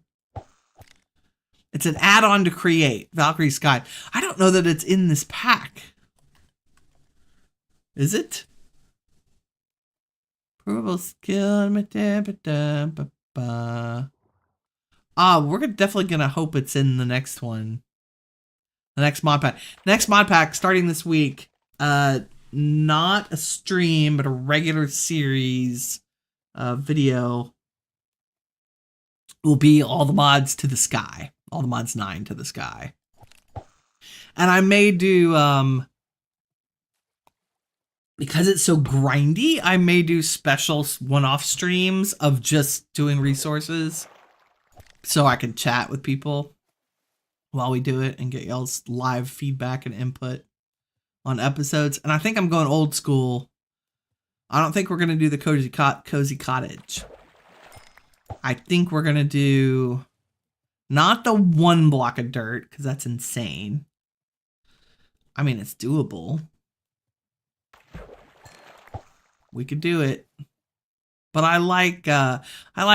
It's an add-on to create. Valkyrie Sky. I don't know that it's in this pack. Is it? Provable skill. We're definitely gonna hope it's in the next one. The next mod pack. Next mod pack starting this week. Not a stream, but a regular series video will be all the mods to the sky. All the mods 9 to the sky. And I may do, because it's so grindy, I may do special one-off streams of just doing resources so I can chat with people while we do it and get y'all's live feedback and input on episodes. And I think I'm going old school. I don't think we're going to do the cozy cottage. I think we're going to do not the 1 block of dirt, because that's insane. I mean, it's doable. We could do it. But I like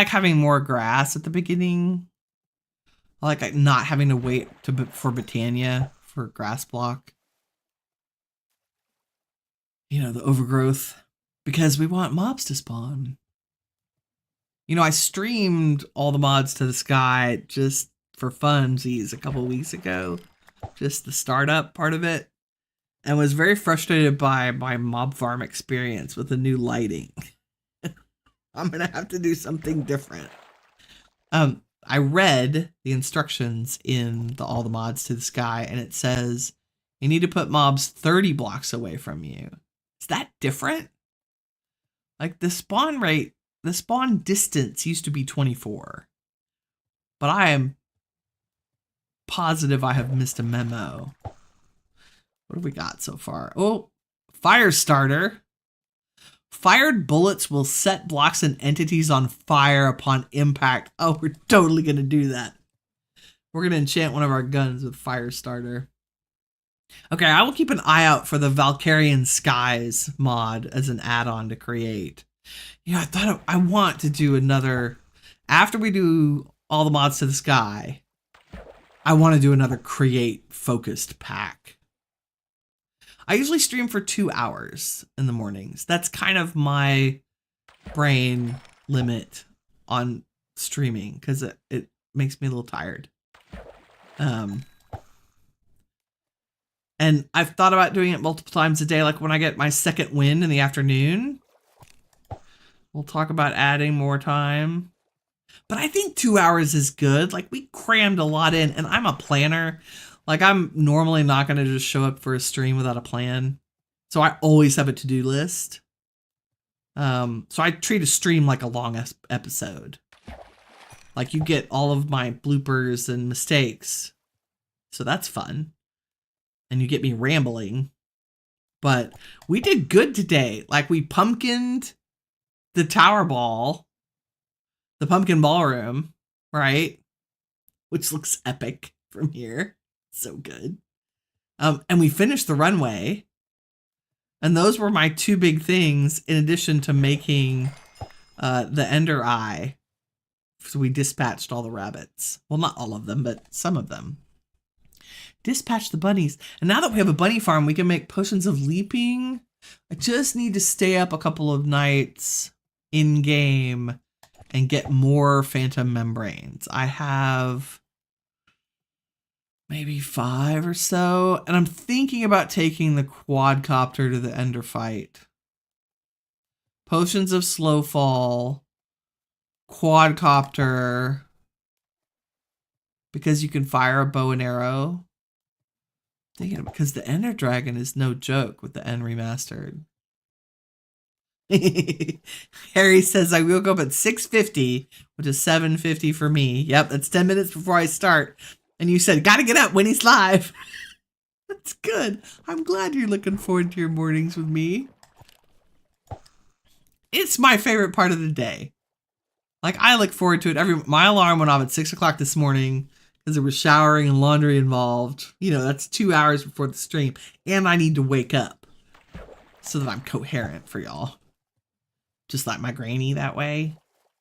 having more grass at the beginning. I like not having to wait for Britannia for grass block. You know, the overgrowth. Because we want mobs to spawn. You know, I streamed all the mods to the sky just for funsies a couple weeks ago. Just the startup part of it. And was very frustrated by my mob farm experience with the new lighting. I'm going to have to do something different. I read the instructions in all the mods to the sky, and it says you need to put mobs 30 blocks away from you. Is that different? Like the spawn rate, the spawn distance used to be 24. But I am positive I have missed a memo. What have we got so far? Oh, fire starter. Fired bullets will set blocks and entities on fire upon impact. Oh, we're totally going to do that. We're going to enchant one of our guns with fire starter. Okay, I will keep an eye out for the Valkyrian Skies mod as an add-on to create. Yeah, I thought I want to do another... After we do all the mods to the sky, I want to do another create-focused pack. I usually stream for 2 hours in the mornings. That's kind of my brain limit on streaming because it makes me a little tired. And I've thought about doing it multiple times a day, like when I get my second win in the afternoon. We'll talk about adding more time. But I think 2 hours is good. Like, we crammed a lot in, and I'm a planner. Like, I'm normally not going to just show up for a stream without a plan. So I always have a to-do list. So I treat a stream like a long episode. Like, you get all of my bloopers and mistakes. So that's fun. And you get me rambling. But we did good today. Like, we pumpkined the tower ball. The pumpkin ballroom, right? Which looks epic from here. So good. And we finished the runway. And those were my 2 big things in addition to making the Ender Eye. So we dispatched all the rabbits. Well, not all of them, but some of them. Dispatch the bunnies. And now that we have a bunny farm, we can make potions of leaping. I just need to stay up a couple of nights in game and get more phantom membranes. I have maybe 5 or so. And I'm thinking about taking the quadcopter to the Ender fight. Potions of slow fall. Quadcopter. Because you can fire a bow and arrow. Thinking because the Ender Dragon is no joke with the End Remastered. Harry says I woke up at 6:50, which is 7:50 for me. Yep, that's 10 minutes before I start. And you said, gotta get up when he's live. That's good. I'm glad you're looking forward to your mornings with me. It's my favorite part of the day. Like, I look forward to it. My alarm went off at 6 o'clock this morning because there was showering and laundry involved. You know, that's 2 hours before the stream. And I need to wake up so that I'm coherent for y'all. Just like my granny that way.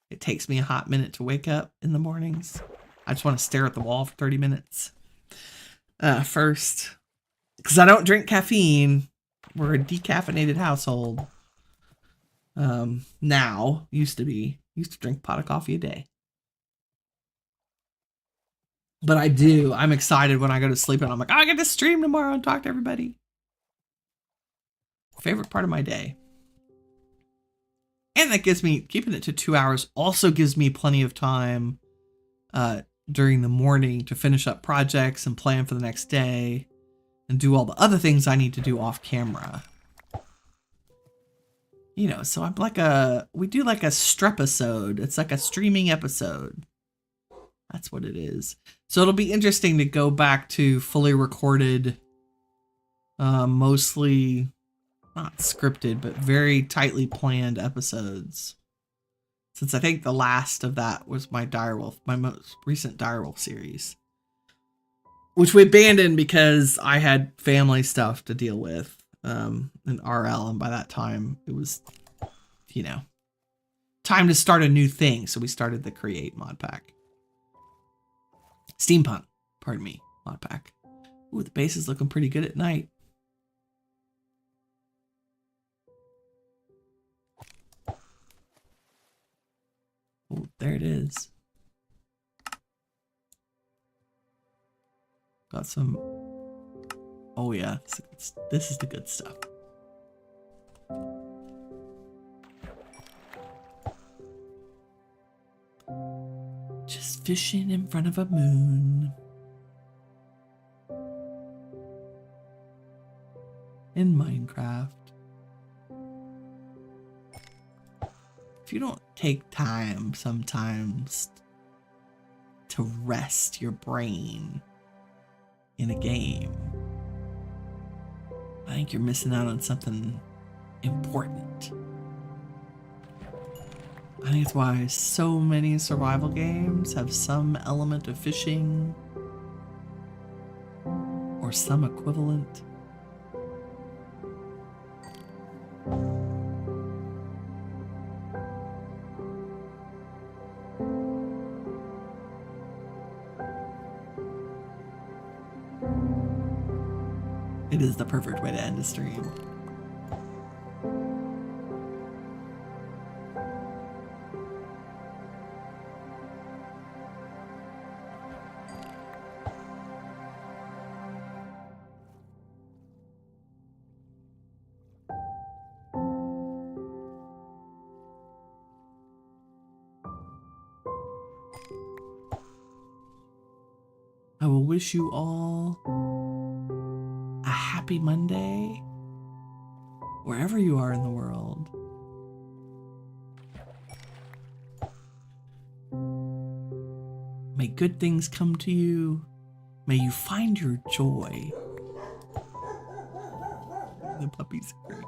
It takes me a hot minute to wake up in the mornings. I just want to stare at the wall for 30 minutes. First. Because I don't drink caffeine. We're a decaffeinated household. Now. Used to drink a pot of coffee a day. But I do. I'm excited when I go to sleep and I'm like, oh, I get to stream tomorrow and talk to everybody. Favorite part of my day. And that gives me, keeping it to 2 hours also gives me plenty of time during the morning to finish up projects and plan for the next day and do all the other things I need to do off camera. You know, so I'm like we do like a strepisode. It's like a streaming episode. That's what it is. So it'll be interesting to go back to fully recorded, mostly not scripted, but very tightly planned episodes. Since I think the last of that was my most recent Direwolf series. Which we abandoned because I had family stuff to deal with in RL, and by that time it was, you know, time to start a new thing. So we started the Create Modpack. Steampunk, pardon me, Modpack. Ooh, the base is looking pretty good at night. Oh, there it is. Got some. Oh yeah, this is the good stuff. Just fishing in front of a moon. In Minecraft. If you don't take time sometimes to rest your brain, in a game, I think you're missing out on something important. I think it's why so many survival games have some element of fishing or some equivalent. It is the perfect way to end a stream. I will wish you all a happy Monday, wherever you are in the world. May good things come to you. May you find your joy. The puppies are great.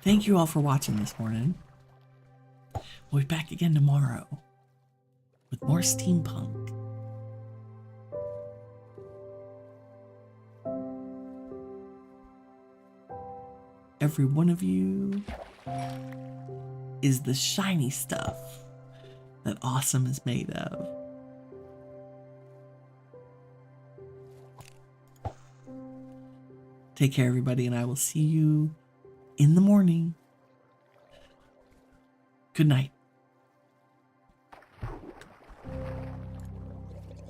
Thank you all for watching this morning. We'll be back again tomorrow with more steampunk. Every one of you is the shiny stuff that awesome is made of. Take care, everybody, and I will see you in the morning. Good night.